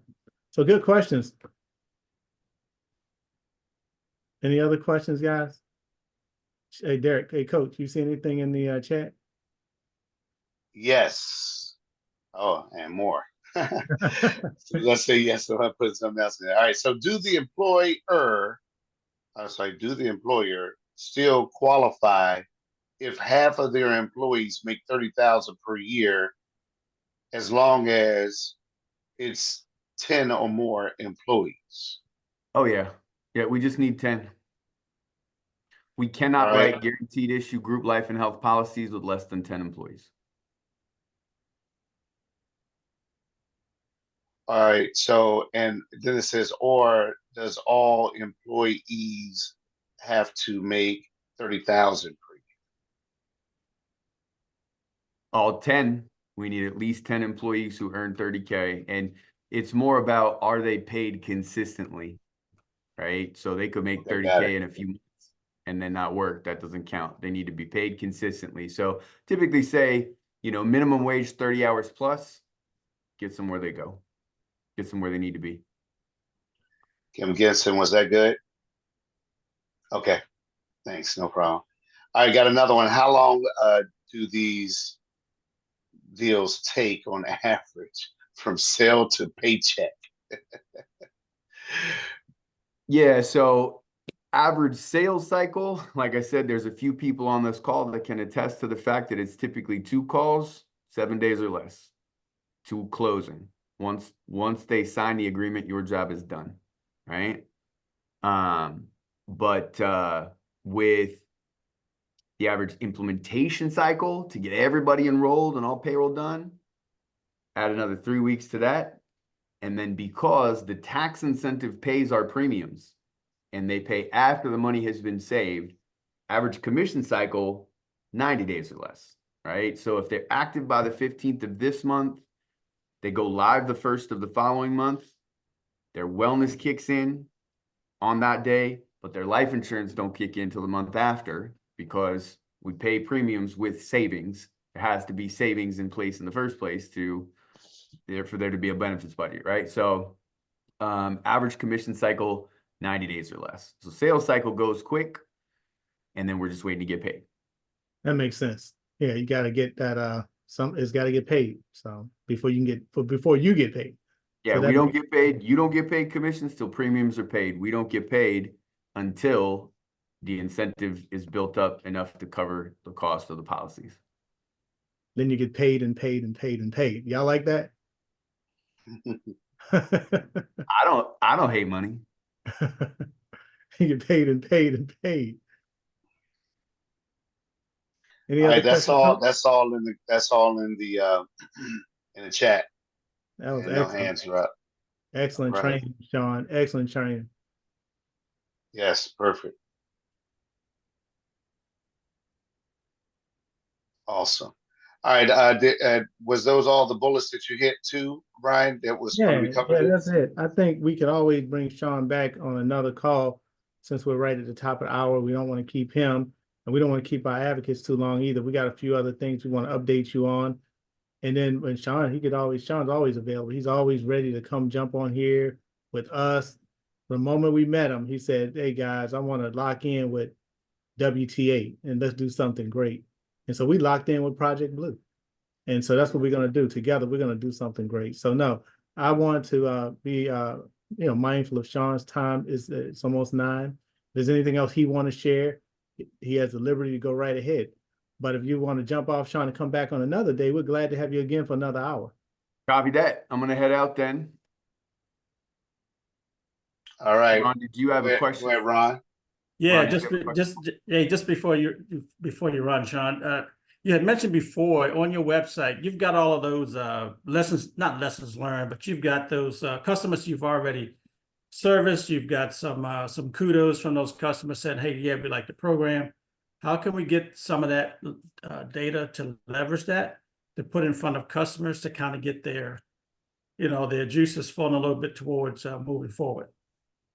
So good questions. Any other questions, guys? Hey, Derek. Hey, Coach. You see anything in the chat? Yes. Oh, and more. So let's say yes, so I'll put something else in there. All right. So do the employer still qualify if half of their employees make 30,000 per year, as long as it's 10 or more employees? Oh yeah. Yeah, we just need 10. We cannot All right. write guaranteed issue group life and health policies with less than 10 employees. All right. So, and then it says, or does all employees have to make 30,000 per year? All 10. We need at least 10 employees who earn 30K. And it's more about, are they paid consistently? Right? So they could make Okay, got 30K it. in a few months and then not work. That doesn't count. They need to be paid consistently. So typically say, minimum wage 30 hours plus, get them where they go. Get them where they need to be. Kim Gibson, was that good? Okay. Thanks. No problem. All right, got another one. How long do these deals take on average from sale to paycheck? Yeah, so average sales cycle, like I said, there's a few people on this call that can attest to the fact that it's typically 2 calls, 7 days or less to closing. Once they sign the agreement, your job is done, right? But with the average implementation cycle to get everybody enrolled and all payroll done, add another 3 weeks to that. And then because the tax incentive pays our premiums and they pay after the money has been saved, average commission cycle, 90 days or less, right? So if they're active by the 15th of this month, they go live the 1st of the following month, their wellness kicks in on that day, but their life insurance don't kick in until the month after because we pay premiums with savings. There has to be savings in place in the first place for there to be a benefits budget, right? So average commission cycle, 90 days or less. So sales cycle goes quick, and then we're just waiting to get paid. That makes sense. Yeah, you got to get that. It's got to get paid. So before you get paid. Yeah, So we don't get paid. You don't get paid commissions till premiums are paid. We don't get paid until the incentive is built up enough to cover the cost of the policies. Then you get paid and paid and paid and paid. Y'all like that? I don't hate money. get paid and paid and paid. Any All other right, that's questions, all. Coach? That's all in the in the chat. That was And no excellent. hands are up. Excellent Right. training, Sean. Excellent training. Yes, perfect. Awesome. All right. Was those all the bullets that you hit too, Brian? That was going to be covered. That's it. I think we could always bring Sean back on another call since we're right at the top of the hour. We don't want to keep him and we don't want to keep our advocates too long either. We got a few other things we want to update you on. And then when Sean, Sean's always available. He's always ready to come jump on here with us. The moment we met him, he said, "Hey guys, I want to lock in with WTA and let's do something great." And so we locked in with Project Blue. And so that's what we're going to do together. We're going to do something great. So no, I want to be mindful of Sean's time. It's almost 9. If there's anything else he want to share, he has the liberty to go right ahead. But if you want to jump off, Sean, and come back on another day, we're glad to have you again for another hour. Copy that. I'm gonna head out then. All right. Ron, did you have a question? Go ahead, Ron. Yeah, Ron, you have a just before you run, Sean, you had mentioned before on your website, you've got all of those not lessons learned, but you've got those customers you've already serviced. You've got some kudos from those customers saying, "Hey, yeah, we like the program." How can we get some of that data to leverage that to put in front of customers to kind of get their juices flowing a little bit towards moving forward?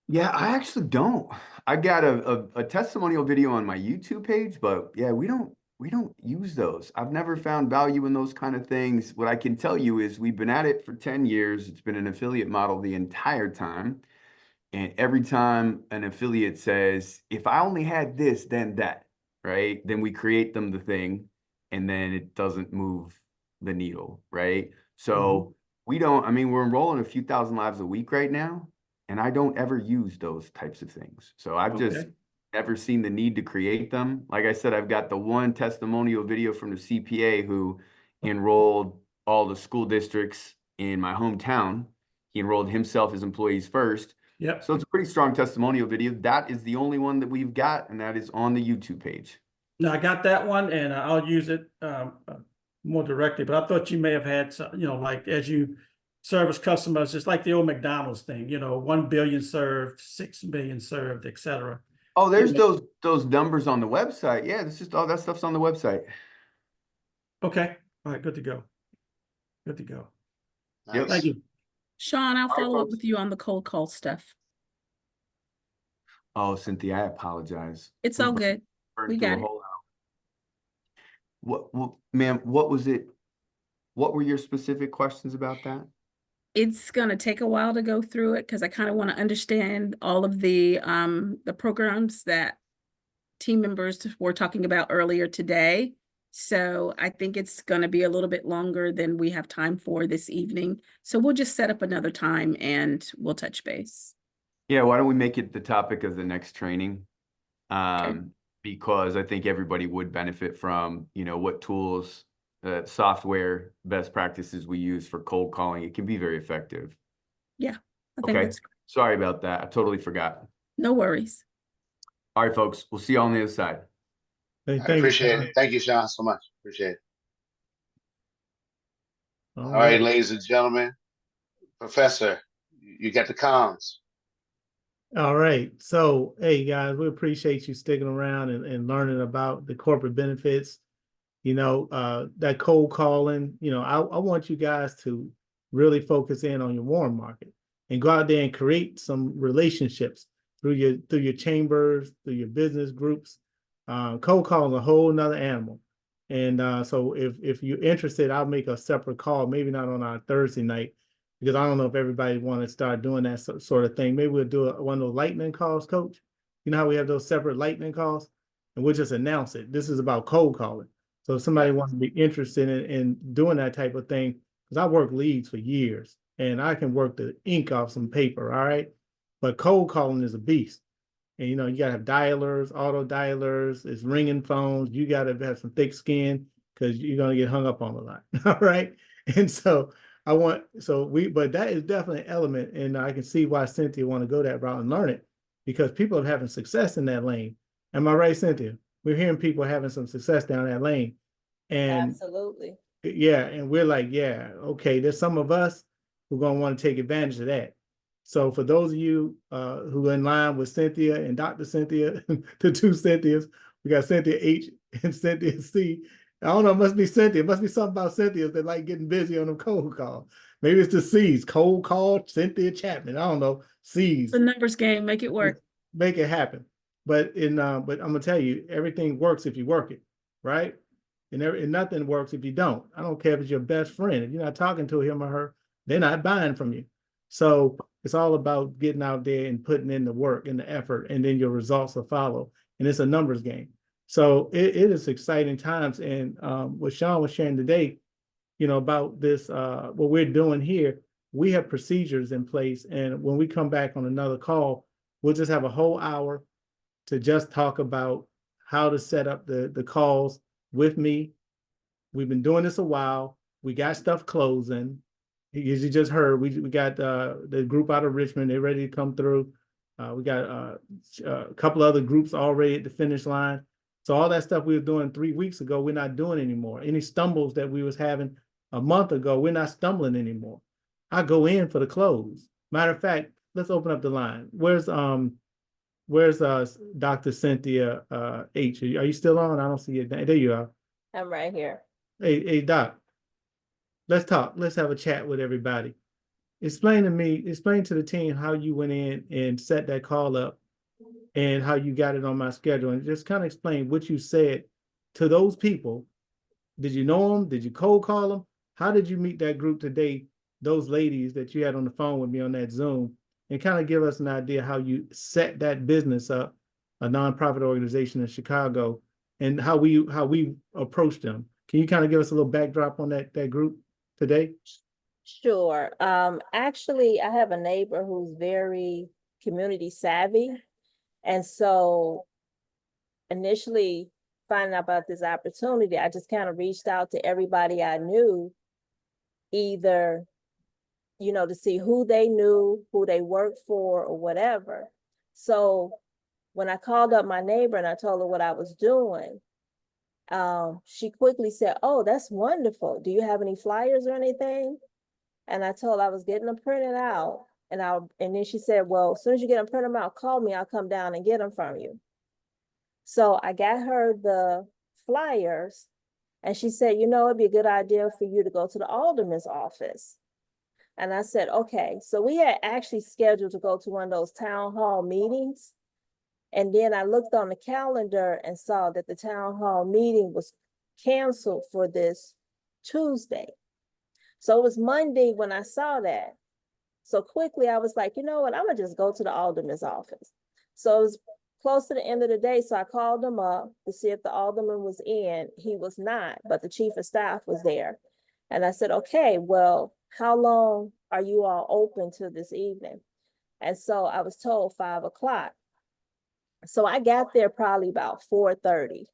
Yeah, I actually don't. I got a testimonial video on my YouTube page, but yeah, we don't use those. I've never found value in those kind of things. What I can tell you is we've been at it for 10 years. It's been an affiliate model the entire time. And every time an affiliate says, if I only had this, then that, right? Then we create them the thing and then it doesn't move the needle, right? So we're enrolling a few thousand lives a week right now. And I don't ever use those types of things. So I've just never seen the need to create them. Like I said, I've got the one testimonial video from the CPA who enrolled all the school districts in my hometown. He enrolled himself, his employees first. Yep. So it's a pretty strong testimonial video. That is the only one that we've got, and that is on the YouTube page. No, I got that one, and I'll use it more directly. But I thought you may have had some, like as you service customers, it's like the old McDonald's thing, 1 billion served, 6 billion served, etc. Oh, there's those numbers on the website. Yeah, it's just all that stuff's on the website. Okay. All right. Good to go. Good to go. Yep. Thank you. Sean, I'll right, follow up folks. with you on the cold call stuff. Oh, Cynthia, I apologize. It's all good. Burned We through a got it. whole hour. Ma'am, what was it? What were your specific questions about that? It's going to take a while to go through it because I kind of want to understand all of the programs that team members were talking about earlier today. So I think it's going to be a little bit longer than we have time for this evening. So we'll just set up another time and we'll touch base. Yeah, why don't we make it the topic of the next training? Because I think everybody would benefit from, what tools, software, best practices we use for cold calling. It can be very effective. Yeah, I think Okay, that's sorry about that. I totally forgot. no worries. All right, folks, we'll see you on the other side. Hey, I appreciate it. Thank you, Sean, so much. Appreciate it. All right, ladies and gentlemen, Professor, you got the comms. All right. So, hey, guys, we appreciate you sticking around and learning about the corporate benefits. That cold calling, I want you guys to really focus in on your warm market and go out there and create some relationships through your chambers, through your business groups. Cold calling is a whole nother animal. And so if you're interested, I'll make a separate call, maybe not on our Thursday night, because I don't know if everybody want to start doing that sort of thing. Maybe we'll do one of those lightning calls, Coach. You know how we have those separate lightning calls? And we'll just announce it. This is about cold calling. So if somebody wants to be interested in doing that type of thing, because I worked leads for years and I can work the ink off some paper, all right? But cold calling is a beast. And, you gotta have dialers, auto dialers, it's ringing phones. You gotta have some thick skin because you're gonna get hung up on a lot, all right? And so but that is definitely an element, and I can see why Cynthia want to go that route and learn it. because people are having success in that lane. Am I right, Cynthia? We're hearing people having some success down that lane. And Absolutely. yeah, and we're like, yeah, okay, there's some of us who are gonna want to take advantage of that. So for those of you who are in line with Cynthia and Dr. Cynthia, the two Cynthias, we got Cynthia H and Cynthia C. I don't know, it must be Cynthia. It must be something about Cynthia that like getting busy on them cold calls. Maybe it's the C's, cold call, Cynthia Chapman. I don't know, C's. The numbers game, make it work. Make it happen. But I'm gonna tell you, everything works if you work it, right? And nothing works if you don't. I don't care if it's your best friend. If you're not talking to him or her, they're not buying from you. So it's all about getting out there and putting in the work and the effort, and then your results will follow. And it's a numbers game. So it is exciting times. And what Sean was sharing today, about this, what we're doing here, we have procedures in place. And when we come back on another call, we'll just have a whole hour to just talk about how to set up the calls with me. We've been doing this a while. We got stuff closing. As you just heard, we got the group out of Richmond. They're ready to come through. We got a couple other groups already at the finish line. So all that stuff we were doing 3 weeks ago, we're not doing anymore. Any stumbles that we was having a month ago, we're not stumbling anymore. I go in for the close. Matter of fact, let's open up the line. Where's Dr. Cynthia H? Are you still on? I don't see it. There you are. I'm right here. Hey, Doc. Let's talk. Let's have a chat with everybody. Explain to the team how you went in and set that call up and how you got it on my schedule, and just kind of explain what you said to those people. Did you know them? Did you cold call them? How did you meet that group today? Those ladies that you had on the phone with me on that Zoom, and kind of give us an idea how you set that business up, a nonprofit organization in Chicago, and how we approached them. Can you kind of give us a little backdrop on that group today? Sure. Actually, I have a neighbor who's very community savvy. And so initially finding out about this opportunity, I just kind of reached out to everybody I knew, either, to see who they knew, who they worked for, or whatever. So when I called up my neighbor and I told her what I was doing, she quickly said, "Oh, that's wonderful. Do you have any flyers or anything?" And I told her I was getting them printed out. And then she said, "Well, as soon as you get them printed out, call me. I'll come down and get them from you." So I got her the flyers, and she said, "It'd be a good idea for you to go to the alderman's office." And I said, "Okay." So we had actually scheduled to go to one of those town hall meetings. And then I looked on the calendar and saw that the town hall meeting was canceled for this Tuesday. So it was Monday when I saw that. So quickly I was like, you know what, I'm gonna just go to the alderman's office. So it was close to the end of the day. So I called him up to see if the alderman was in. He was not, but the chief of staff was there. And I said, "Okay, well, how long are you all open to this evening?" And so I was told 5 o'clock. So I got there probably about 4:30.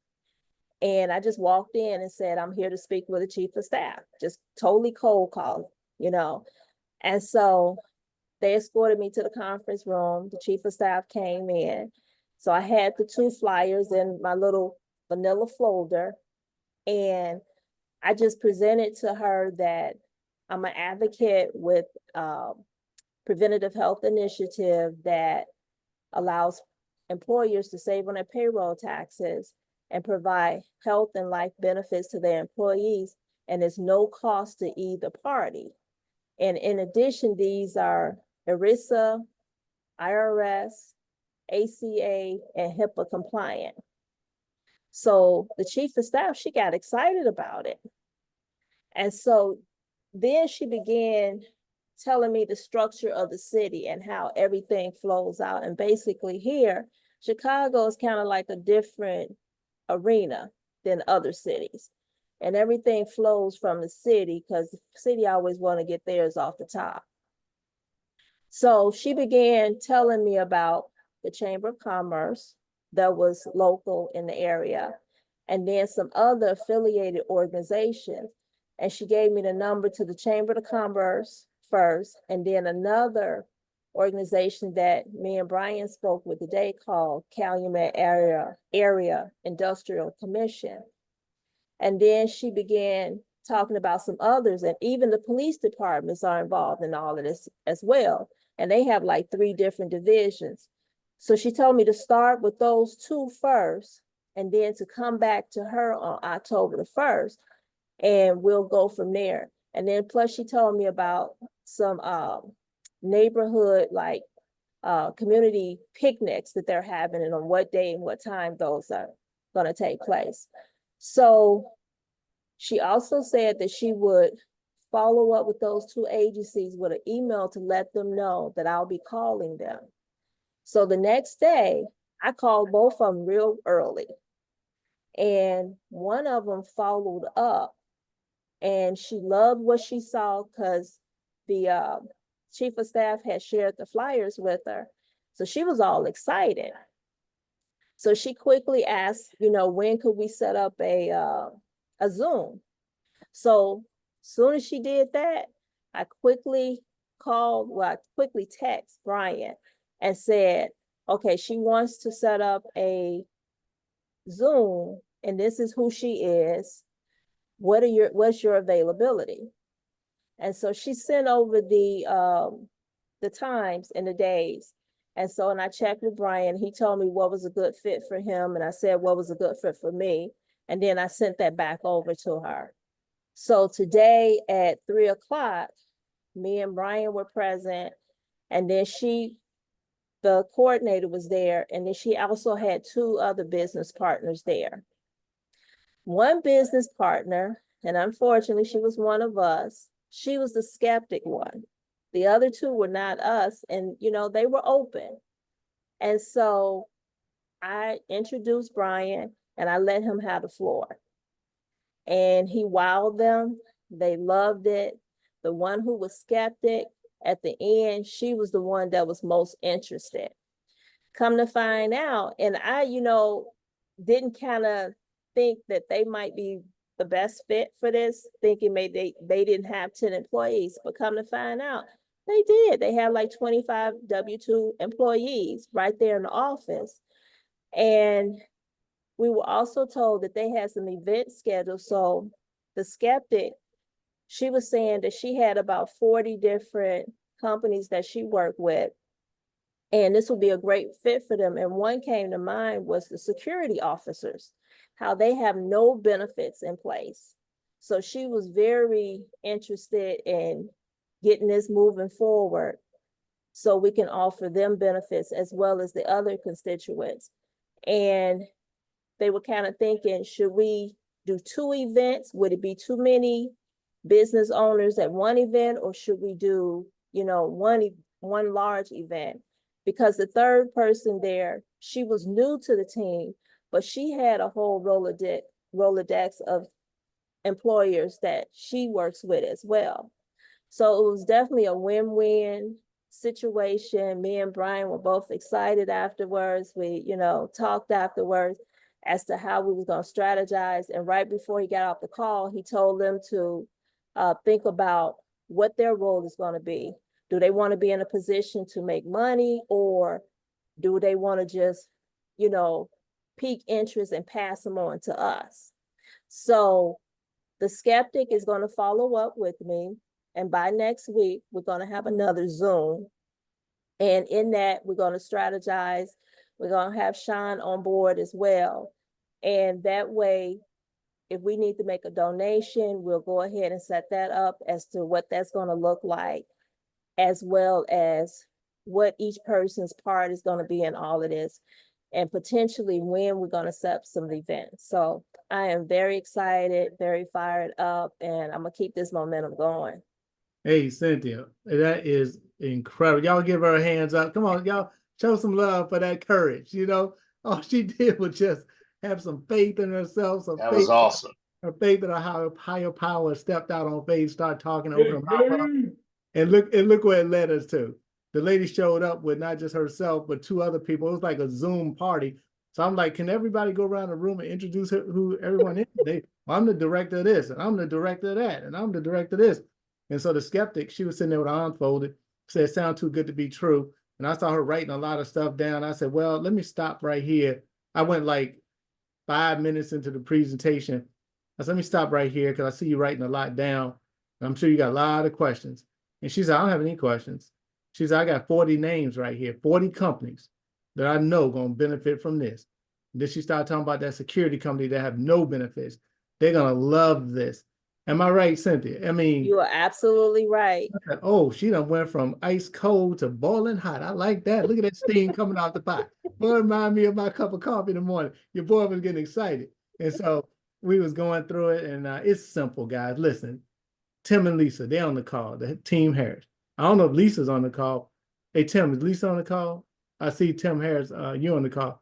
And I just walked in and said, "I'm here to speak with the chief of staff." Just totally cold called, And so they escorted me to the conference room. The chief of staff came in. So I had the 2 flyers in my little vanilla folder. And I just presented to her that I'm an advocate with Preventative Health Initiative that allows employers to save on their payroll taxes and provide health and life benefits to their employees, and there's no cost to either party. And in addition, these are ERISA, IRS, ACA, and HIPAA compliant. So the chief of staff, she got excited about it. And so then she began telling me the structure of the city and how everything flows out. And basically here, Chicago is kind of like a different arena than other cities. And everything flows from the city because the city always want to get theirs off the top. So she began telling me about the Chamber of Commerce that was local in the area, and then some other affiliated organizations. And she gave me the number to the Chamber of Commerce first, and then another organization that me and Brian spoke with today called Calumet Area Industrial Commission. And then she began talking about some others, and even the police departments are involved in all of this as well. And they have like 3 different divisions. So she told me to start with those 2 first, and then to come back to her on October the 1st, and we'll go from there. And then plus she told me about some neighborhood community picnics that they're having, and on what day and what time those are going to take place. So she also said that she would follow up with those 2 agencies with an email to let them know that I'll be calling them. So the next day, I called both of them real early, and one of them followed up, and she loved what she saw because the chief of staff had shared the flyers with her. So she was all excited. So she quickly asked, when could we set up a Zoom? So soon as she did that, I quickly text Brian and said, okay, she wants to set up a Zoom, and this is who she is. What's your availability? And so she sent over the times and the days. And I checked with Brian. He told me what was a good fit for him, and I said what was a good fit for me. And then I sent that back over to her. So today at 3:00, me and Brian were present, and then the coordinator was there, and then she also had 2 other business partners there. One business partner, and unfortunately she was one of us, she was the skeptic one. The other 2 were not us, and they were open. And so I introduced Brian, and I let him have the floor. And he wowed them. They loved it. The one who was skeptic, at the end, she was the one that was most interested. Come to find out, and I, didn't kind of think that they might be the best fit for this, thinking maybe they didn't have 10 employees, but come to find out, they did. They had like 25 W-2 employees right there in the office. And we were also told that they had some events scheduled. So the skeptic, she was saying that she had about 40 different companies that she worked with, and this would be a great fit for them. And one came to mind was the security officers, how they have no benefits in place. So she was very interested in getting this moving forward so we can offer them benefits as well as the other constituents. And they were kind of thinking, should we do 2 events? Would it be too many business owners at one event, or should we do, one large event? Because the third person there, she was new to the team, but she had a whole Rolodex of employers that she works with as well. So it was definitely a win-win situation. Me and Brian were both excited afterwards. We, talked afterwards as to how we were going to strategize. And right before he got off the call, he told them to think about what their role is going to be. Do they want to be in a position to make money, or do they want to just, pique interest and pass them on to us? So the skeptic is going to follow up with me, and by next week, we're going to have another Zoom. And in that, we're going to strategize. We're going to have Sean on board as well. And that way, if we need to make a donation, we'll go ahead and set that up as to what that's going to look like, as well as what each person's part is going to be in all of this, and potentially when we're going to set up some events. So I am very excited, very fired up, and I'm going to keep this momentum going. Hey, Cynthia, that is incredible. Y'all give her a hands up. Come on, y'all show some love for that courage. All she did was just have some faith in herself. That was awesome. Her faith in a higher power stepped out on faith, started talking, open her mouth up. And look where it led us to. The lady showed up with not just herself, but 2 other people. It was like a Zoom party. So I'm like, can everybody go around the room and introduce who everyone is? I'm the director of this, and I'm the director of that, and I'm the director of this. And so the skeptic, she was sitting there with her arms folded, Said, sound too good to be true. And I saw her writing a lot of stuff down. I said, well, let me stop right here. I went like 5 minutes into the presentation. I said, let me stop right here because I see you writing a lot down. And I'm sure you got a lot of questions. And she said, I don't have any questions. She said, I got 40 names right here, 40 companies that I know going to benefit from this. And then she started talking about that security company that have no benefits. They're going to love this. Am I right, Cynthia? I mean, You are absolutely right. oh, she done went from ice cold to boiling hot. I like that. Look at that steam coming out the pot. Boy, remind me of my cup of coffee in the morning. Your boy was getting excited. And so we was going through it, and it's simple, guys. Listen, Tim and Lisa, they're on the call, the Team Harris. I don't know if Lisa's on the call. Hey, Tim, is Lisa on the call? I see Tim Harris, you on the call.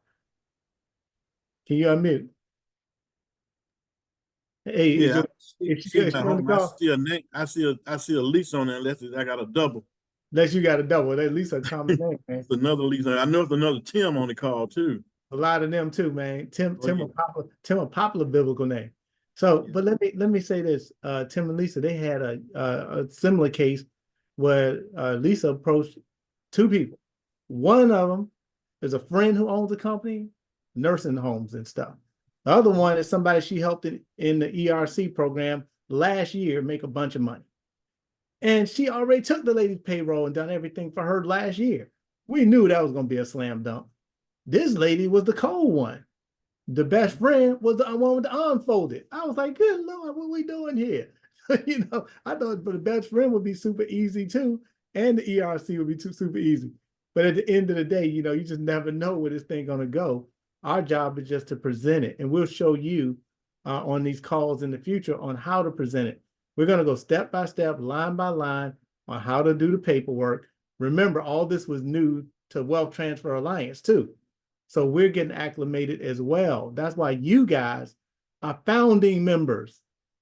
Can you unmute? Hey, Yeah, is she on the call? I see a Lisa on there unless I got a double. Unless you got a double, at least a common name, man. It's another Lisa. I know it's another Tim on the call too. A lot of them too, man. Tim yeah. a popular biblical name. So, but let me say this: Tim and Lisa, they had a similar case where Lisa approached two people. One of them is a friend who owns a company, nursing homes and stuff. The other one is somebody she helped in the ERC program last year make a bunch of money. And she already took the lady's payroll and done everything for her last year. We knew that was going to be a slam dunk. This lady was the cold one. The best friend was the one with the arm folded. I was like, good Lord, what are we doing here? You know, I thought the best friend would be super easy too. And the ERC would be super easy. But at the end of the day, you know, you just never know where this thing going to go. Our job is just to present it. And we'll show you on these calls in the future on how to present it. We're going to go step by step, line by line on how to do the paperwork. Remember, all this was new to Wealth Transfer Alliance too. So we're getting acclimated as well. That's why you guys are founding members,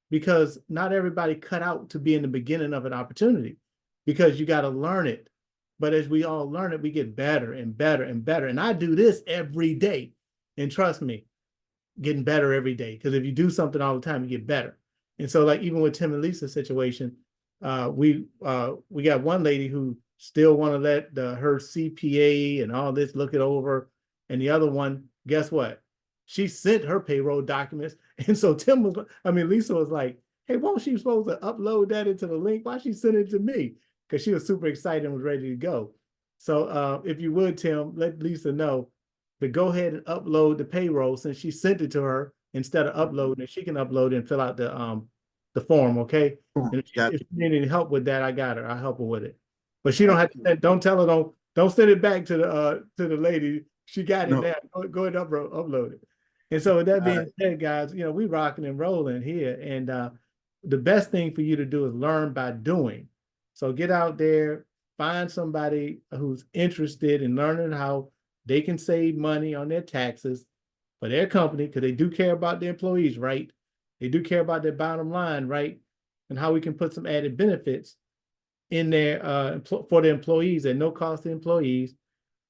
because not everybody cut out to be in the beginning of an opportunity, because you got to learn it. But as we all learn it, we get better and better and better. And I do this every day. And trust me, getting better every day. Because if you do something all the time, you get better. And so, like, even with Tim and Lisa's situation, we got one lady who still want to let her CPA and all this look it over. And the other one, guess what? She sent her payroll documents. And so Lisa was like, hey, won't she supposed to upload that into the link? Why she sent it to me? Because she was super excited and was ready to go. So if you would, Tim, let Lisa know to go ahead and upload the payroll, since she sent it to her. Instead of uploading it, she can upload it and fill out the form, okay? And if you need any help with that, I got her. I'll help her with it. But she don't have to. Don't tell her. Don't send it back to the lady. She got it now. Go ahead and upload it. And so with that being said, guys, you know, we rocking and rolling here. And the best thing for you to do is learn by doing. So get out there, find somebody who's interested in learning how they can save money on their taxes for their company, because they do care about their employees, right? They do care about their bottom line, right? And how we can put some added benefits in there for the employees at no cost to employees.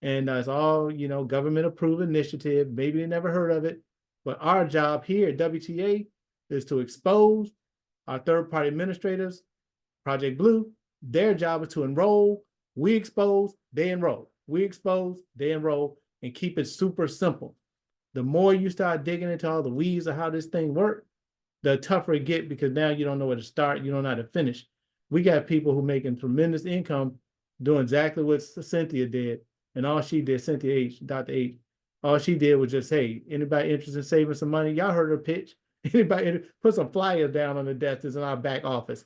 And it's all, you know, government approved initiative. Maybe they never heard of it, but our job here at WTA is to expose our third-party administrators, Project Blue. Their job is to enroll. We expose, they enroll. We expose, they enroll, and keep it super simple. The more you start digging into all the weeds of how this thing works, the tougher it gets, because now you don't know where to start, you don't know how to finish. We got people who making tremendous income doing exactly what Cynthia did, and all she did, Cynthia H, Dr. H, all she did was just, hey, anybody interested in saving some money? Y'all heard her pitch. Anybody put some flyers down on the desk that's in our back office.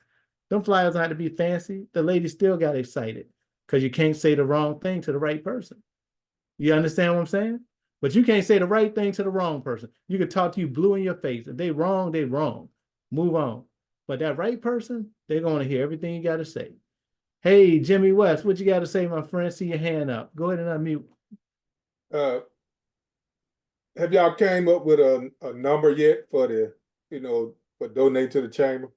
Them flyers don't have to be fancy. The lady still got excited because you can't say the wrong thing to the right person. You understand what I'm saying? But you can't say the right thing to the wrong person. You can talk to you blue in your face. If they wrong, they wrong. Move on. But that right person, they're going to hear everything you got to say. Hey, Jimmy West, what you got to say, my friend? See your hand up. Go ahead and unmute. Have y'all came up with a number yet for for donate to the chamber?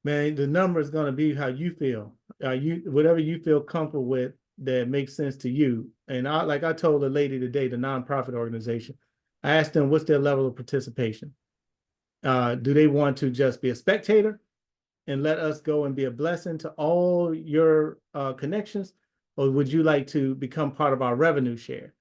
Man, the number is going to be how you feel. Whatever you feel comfortable with that makes sense to you. And like I told the lady today, the nonprofit organization, I asked them what's their level of participation. Do they want to just be a spectator, and let us go and be a blessing to all your connections? Or would you like to become part of our revenue share?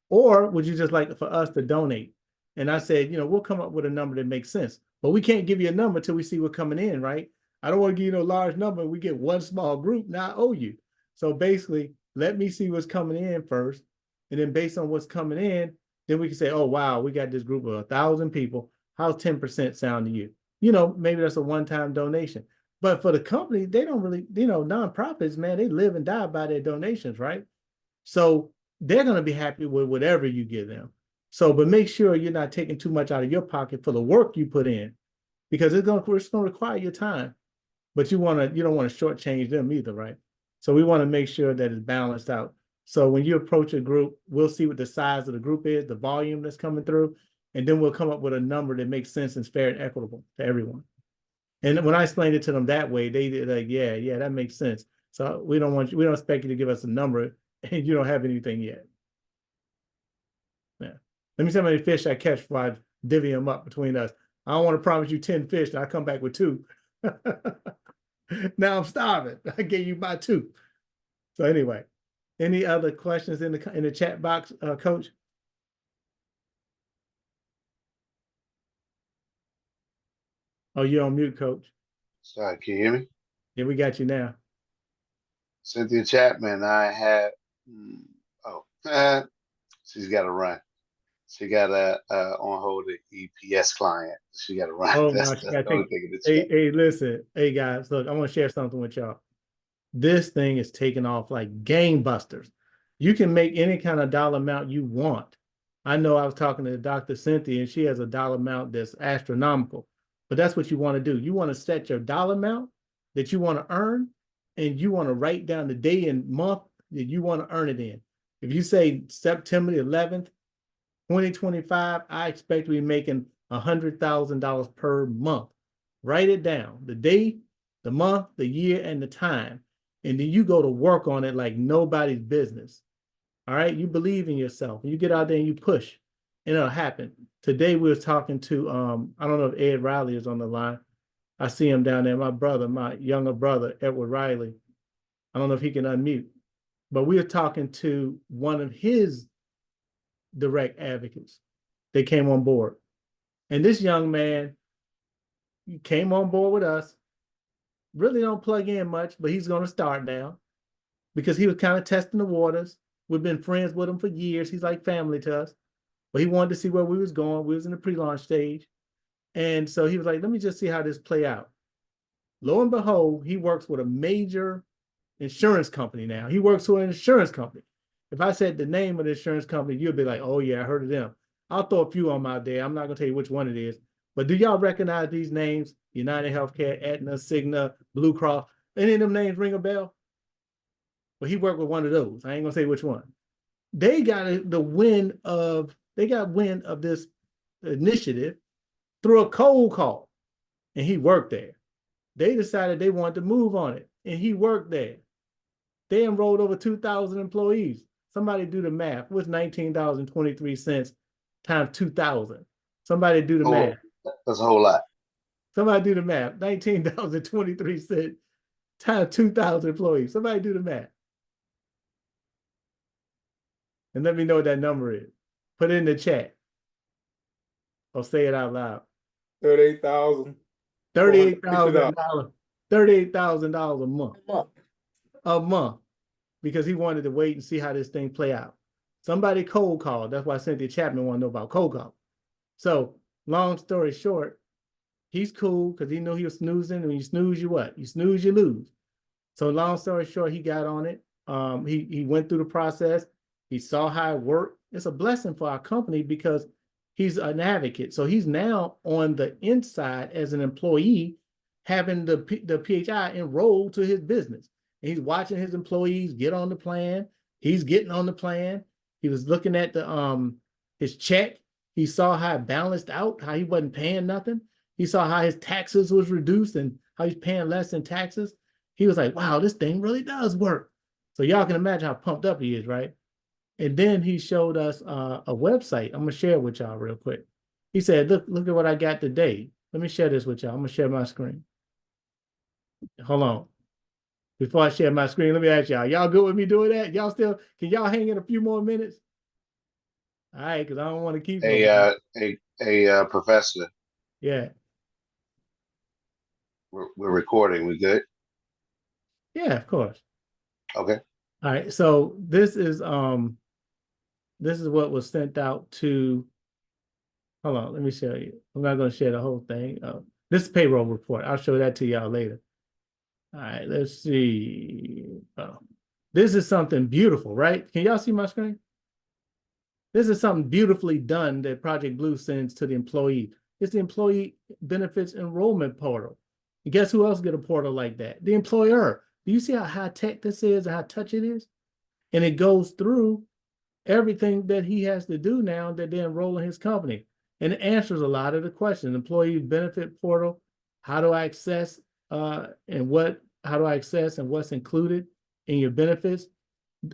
Or would you just like for us to donate? And I said, we'll come up with a number that makes sense, but we can't give you a number till we see what's coming in, right? I don't want to give you no large number. We get one small group, now I owe you. So basically, let me see what's coming in first. And then based on what's coming in, then we can say, oh, wow, we got this group of 1,000 people. How's 10% sound to you? Maybe that's a one-time donation. But for the company, they don't really, nonprofits, man, they live and die by their donations, right? So they're going to be happy with whatever you give them. So, but make sure you're not taking too much out of your pocket for the work you put in, because it's going to require your time. But you don't want to shortchange them either, right? So we want to make sure that it's balanced out. So when you approach a group, we'll see what the size of the group is, the volume that's coming through, and then we'll come up with a number that makes sense and fair and equitable to everyone. And when I explained it to them that way, they did like, yeah, that makes sense. So we don't expect you to give us a number and you don't have anything yet. Yeah. Let me see how many fish I catch before I divvy them up between us. I don't want to promise you 10 fish and I come back with 2. Now I'm starving. I gave you my 2. So anyway, any other questions in the chat box, Coach? Oh, you're on mute, Coach. Sorry, can you hear me? Yeah, we got you now. Cynthia Chapman, I had, she's got to run. She got on hold an EPS client. She got to run. Oh, That's no, the only thing in the chat. hey, listen. Hey, guys, look, I want to share something with y'all. This thing is taking off like gangbusters. You can make any kind of dollar amount you want. I know I was talking to Dr. Cynthia, and she has a dollar amount that's astronomical. But that's what you want to do. You want to set your dollar amount that you want to earn, and you want to write down the day and month that you want to earn it in. If you say September the 11th, 2025, I expect to be making $100,000 per month. Write it down, the day, the month, the year, and the time. And then you go to work on it like nobody's business. All right, you believe in yourself. You get out there and you push, and it'll happen. Today we was talking to, I don't know if Ed Riley is on the line. I see him down there, my younger brother, Edward Riley. I don't know if he can unmute, but we were talking to one of his direct advocates. They came on board. And this young man, he came on board with us. Really don't plug in much, but he's going to start now because he was kind of testing the waters. We've been friends with him for years. He's like family to us. But he wanted to see where we was going. We was in the pre-launch stage. And so he was like, let me just see how this play out. Lo and behold, he works with a major insurance company now. He works with an insurance company. If I said the name of the insurance company, you'd be like, oh yeah, I heard of them. I'll throw a few on out there. I'm not gonna tell you which one it is. But do y'all recognize these names? United Healthcare, Aetna, Cigna, Blue Cross. Any of them names ring a bell? Well, he worked with one of those. I ain't gonna say which one. They got wind of this initiative through a cold call, and he worked there. They decided they wanted to move on it, and he worked there. They enrolled over 2,000 employees. Somebody do the math. What's $19.23 times 2,000? Somebody do the math. That's a whole lot. Somebody do the math. $19.23 times 2,000 employees. Somebody do the math. And let me know what that number is. Put it in the chat. Or say it out loud. 38,000. $38,000. $38,000 a month. A month. Because he wanted to wait and see how this thing play out. Somebody cold called. That's why Cynthia Chapman want to know about cold call. So long story short, he's cool because he knew he was snoozing. And when you snooze, you what? You snooze, you lose. So long story short, he got on it. He went through the process. He saw how it worked. It's a blessing for our company because he's an advocate. So he's now on the inside as an employee, having the PHI enrolled to his business. And he's watching his employees get on the plan. He's getting on the plan. He was looking at the his check. He saw how it balanced out, how he wasn't paying nothing. He saw how his taxes was reduced and how he's paying less in taxes. He was like, wow, this thing really does work. So y'all can imagine how pumped up he is, right? And then he showed us a website. I'm gonna share it with y'all real quick. He said, look at what I got today. Let me share this with y'all. I'm gonna share my screen. hold on. Before I share my screen, let me ask y'all. Y'all good with me doing that? Y'all still, can y'all hang in a few more minutes? All right, because I don't want to keep nobody. Professor, Yeah, we're recording. We good? yeah, of course. Okay. All right, so this is what was sent out to, hold on, let me show you. I'm not going to share the whole thing. This is payroll report. I'll show that to y'all later. All right, let's see. Oh, this is something beautiful, right? Can y'all see my screen? This is something beautifully done that Project Blue sends to the employee. It's the employee benefits enrollment portal. And guess who else get a portal like that? The employer. Do you see how high tech this is and how touch it is? And it goes through everything that he has to do now that they're enrolling his company. And it answers a lot of the questions. Employee benefit portal, how do I access how do I access and what's included in your benefits?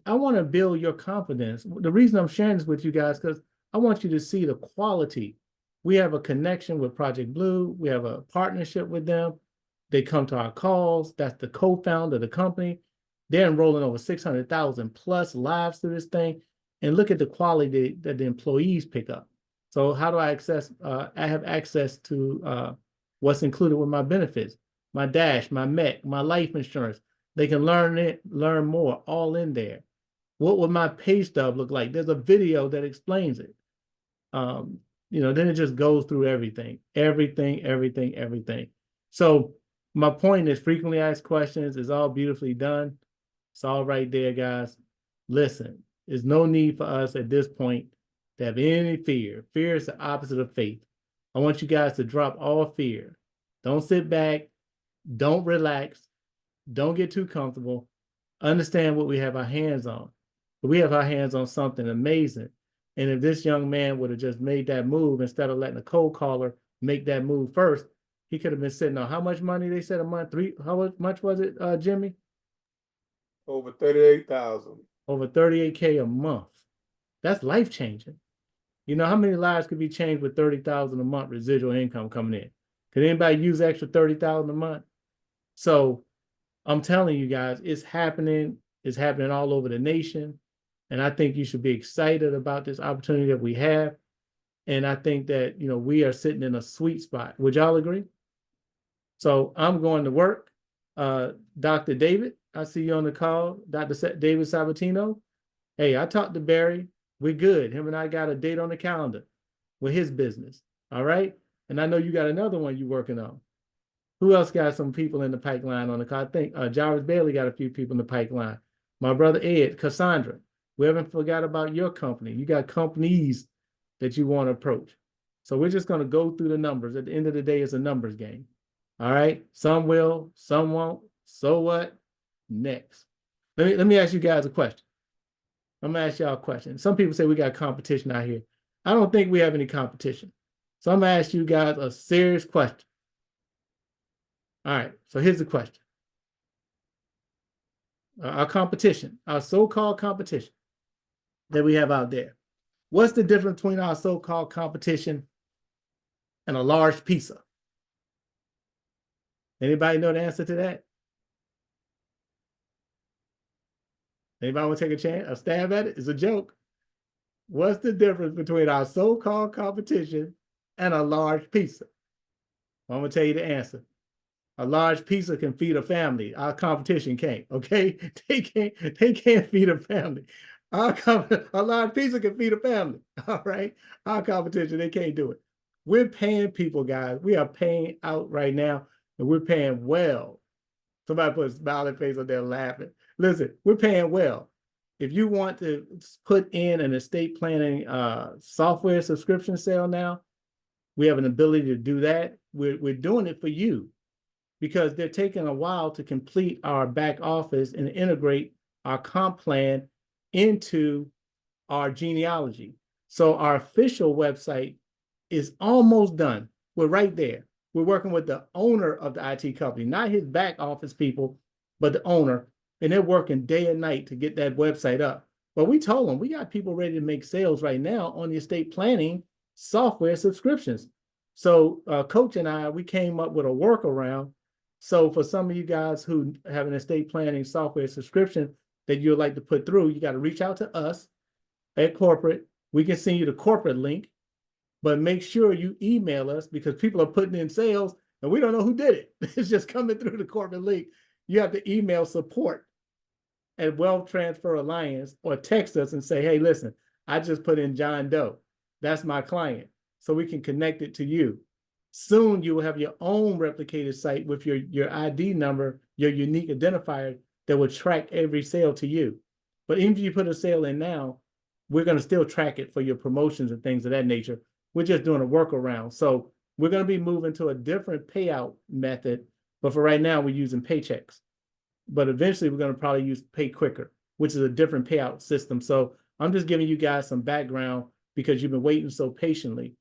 I want to build your confidence. The reason I'm sharing this with you guys, because I want you to see the quality. We have a connection with Project Blue. We have a partnership with them. They come to our calls. That's the co-founder of the company. They're enrolling over 600,000 plus lives through this thing. And look at the quality that the employees pick up. So how do I access? I have access to what's included with my benefits, my DASH, my MEC, my life insurance. They can learn more, all in there. What would my pay stub look like? There's a video that explains it. Then it just goes through everything. So my point is frequently asked questions is all beautifully done. It's all right there, guys. Listen, there's no need for us at this point to have any fear. Fear is the opposite of faith. I want you guys to drop all fear. Don't sit back. Don't relax. Don't get too comfortable. Understand what we have our hands on. We have our hands on something amazing. And if this young man would have just made that move instead of letting a cold caller make that move first, he could have been sitting on how much money they said a month? How much was it, Jimmy? Over 38,000. Over 38K a month. That's life changing. You know how many lives could be changed with 30,000 a month residual income coming in? Could anybody use extra 30,000 a month? So I'm telling you guys, it's happening. It's happening all over the nation. And I think you should be excited about this opportunity that we have. And I think that, we are sitting in a sweet spot. Would y'all agree? So I'm going to work. Dr. David, I see you on the call. Dr. David Sabatino. Hey, I talked to Barry. We're good. Him and I got a date on the calendar with his business. All right. And I know you got another one you're working on. Who else got some people in the pipeline on the call? I think Jarvis Bailey got a few people in the pipeline. My brother Ed, Cassandra. We haven't forgot about your company. You got companies that you want to approach. So we're just going to go through the numbers. At the end of the day, it's a numbers game. All right. Some will, some won't. So what? Next. Let me ask you guys a question. I'm going to ask y'all a question. Some people say we got competition out here. I don't think we have any competition. So I'm going to ask you guys a serious question. All right. So here's the question. Our competition, our so-called competition that we have out there. What's the difference between our so-called competition and a large pizza? Anybody know the answer to that? Anybody want to take a chance, a stab at it? It's a joke. What's the difference between our so-called competition and a large pizza? I'm going to tell you the answer. A large pizza can feed a family. Our competition can't, okay? They can't feed a family. A large pizza can feed a family, all right? Our competition, they can't do it. We're paying people, guys. We are paying out right now, and we're paying well. Somebody put a smiling face on there laughing. Listen, we're paying well. If you want to put in an estate planning software subscription sale now, we have an ability to do that. We're doing it for you because they're taking a while to complete our back office and integrate our comp plan into our genealogy. So our official website is almost done. We're right there. We're working with the owner of the IT company, not his back office people, but the owner. And they're working day and night to get that website up. But we told them we got people ready to make sales right now on the estate planning software subscriptions. So Coach and I, we came up with a workaround So for some of you guys who have an estate planning software subscription that you'd like to put through, you got to reach out to us at corporate. We can send you the corporate link, but make sure you email us because people are putting in sales and we don't know who did it. It's just coming through the corporate link. You have to email support at Wealth Transfer Alliance or text us and say, hey, listen, I just put in John Doe. That's my client. So we can connect it to you. Soon you will have your own replicated site with your ID number, your unique identifier that will track every sale to you. But even if you put a sale in now, we're going to still track it for your promotions and things of that nature. We're just doing a workaround. So we're going to be moving to a different payout method. But for right now, we're using paychecks. But eventually we're going to probably use Pay Quicker, which is a different payout system. So I'm just giving you guys some background because you've been waiting so patiently.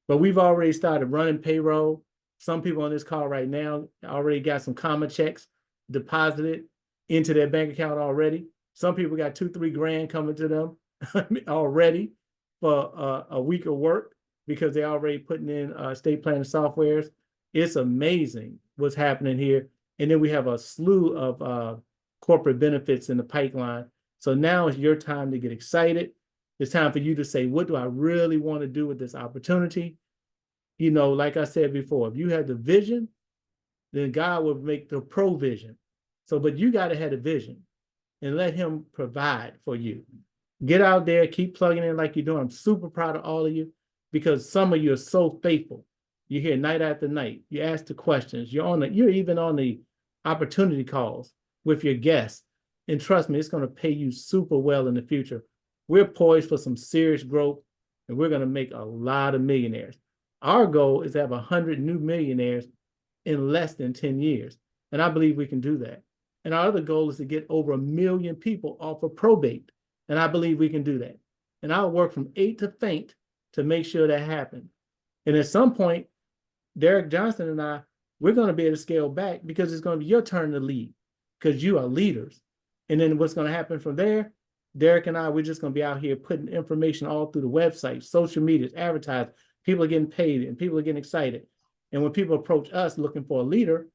But we've already started running payroll. Some people on this call right now already got some comma checks deposited into their bank account already. Some people got $2-3 grand coming to them already for a week of work because they're already putting in estate planning softwares. It's amazing what's happening here. And then we have a slew of corporate benefits in the pipeline. So now is your time to get excited. It's time for you to say, what do I really want to do with this opportunity? You know, like I said before, if you have the vision, then God will make the provision. So, but you got to have the vision and let him provide for you. Get out there, keep plugging in like you're doing. I'm super proud of all of you because some of you are so faithful. You're here night after night. You ask the questions. You're even on the opportunity calls with your guests. And trust me, it's going to pay you super well in the future. We're poised for some serious growth and we're going to make a lot of millionaires. Our goal is to have 100 new millionaires in less than 10 years. And I believe we can do that. And our other goal is to get over 1 million people off of probate. And I believe we can do that. And I'll work from 8 to faint to make sure that happens. And at some point, Derek Johnson and I, we're going to be able to scale back because it's going to be your turn to lead because you are leaders. And then what's going to happen from there, Derek and I, we're just going to be out here putting information all through the website, social medias, advertising. People are getting paid and people are getting excited. And when people approach us looking for a leader,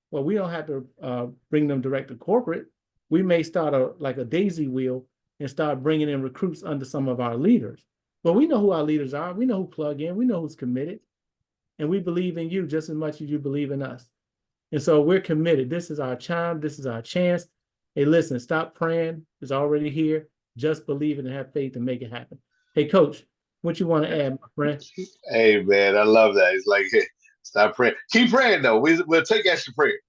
well, we don't have to bring them direct to corporate. We may start like a daisy wheel and start bringing in recruits under some of our leaders. But we know who our leaders are. We know who plug in. We know who's committed. And we believe in you just as much as you believe in us. And so we're committed. This is our time. This is our chance. Hey, listen, stop praying. It's already here. Just believe it and have faith and make it happen. Hey, Coach, what you want to add, my friend? Hey, man, I love that. It's like, hey, stop praying. Keep praying, though. We'll take extra prayers.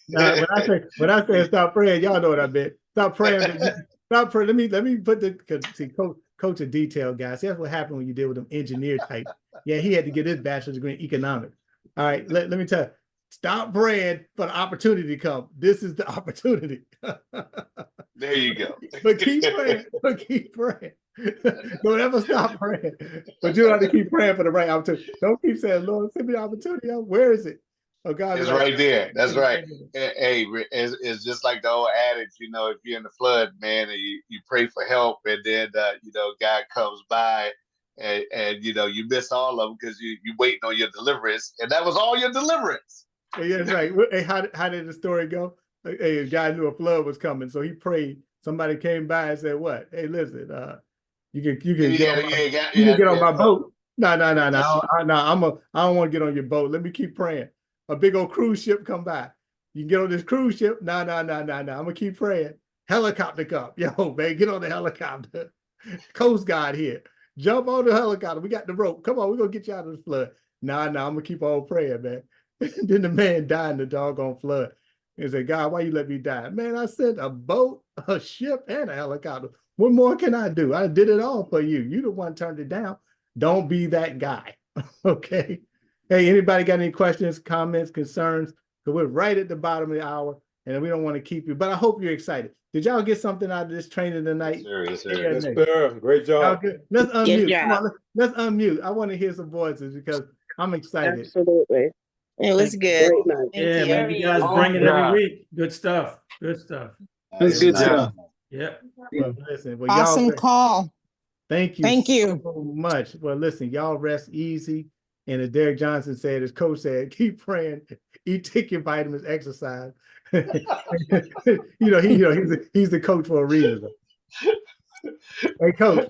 When I say stop praying, y'all know what I meant. Stop praying. Stop praying. Let me put Coach a detail, guys. That's what happened when you deal with them engineer type. Yeah, he had to get his bachelor's degree in economics. All right, let me tell you. Stop praying for the opportunity to come. This is the opportunity. There you go. But keep praying. Don't ever stop praying. But you have to keep praying for the right opportunity. Don't keep saying, Lord, send me the opportunity. Where is it? Oh, God. It's right there. That's right. Hey, it's just like the old adage, you know, if you're in the flood, man, and you pray for help and then, God comes by and you miss all of them because you waiting on your deliverance. And that was all your deliverance. Yeah, that's right. Hey, how did the story go? Hey, a guy knew a flood was coming, so he prayed. Somebody came by and said, "What? Hey, listen, you can get on my boat." No. I don't want to get on your boat. Let me keep praying. A big old cruise ship come by. You can get on this cruise ship. No. I'm gonna keep praying. Helicopter come. Yo, man, get on the helicopter. Coast Guard here. Jump on the helicopter. We got the rope. Come on, we're gonna get you out of the flood. No, I'm gonna keep on praying, man. Then the man died in the doggone flood. He said, God, why you let me die? Man, I sent a boat, a ship, and a helicopter. What more can I do? I did it all for you. You the one turned it down. Don't be that guy. Okay. Hey, anybody got any questions, comments, concerns? Because we're right at the bottom of the hour and we don't want to keep you. But I hope you're excited. Did y'all get something out of this training tonight? Yes, sir. Yes, sir. Great job. Let's unmute. Good job. Come on, let's unmute. I want to hear some voices because I'm excited. Absolutely. It was good. Yeah, man, you guys bring it every week. Good stuff. Good stuff. That's good stuff. Yeah. Well, listen, well, Awesome y'all, call. thank you. Thank you. So much. Well, listen, y'all rest easy. And as Derek Johnson said, his coach said, keep praying, take your vitamins, exercise. He's the coach for a reason. Hey, coach.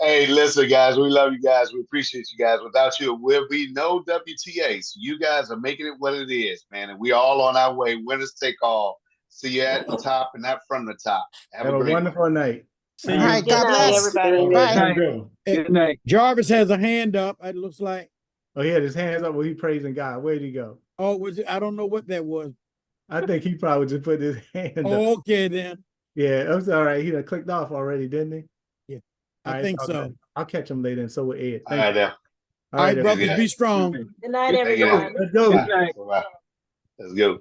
Hey, listen, guys, we love you guys. We appreciate you guys. Without you, will be no WTA. So you guys are making it what it is, man. And we all on our way. Winners take all. See you at the top and not from the top. Have a great wonderful night. See All you. right, God bless everybody. Bye. Good. Good night. Jarvis has a hand up, it looks like. Oh, he had his hands up. Well, he praising God. Where'd he go? Oh, was it? I don't know what that was. I think he probably just put his hand up. Okay, then. Yeah, that's all right. He done clicked off already, didn't he? Yeah, All I right, think I'll- so. I'll catch him later, and so will Ed. All right, now. All right, everybody. brothers, be strong. Good night, Thank you. everyone. Let's go. Bye. Let's go.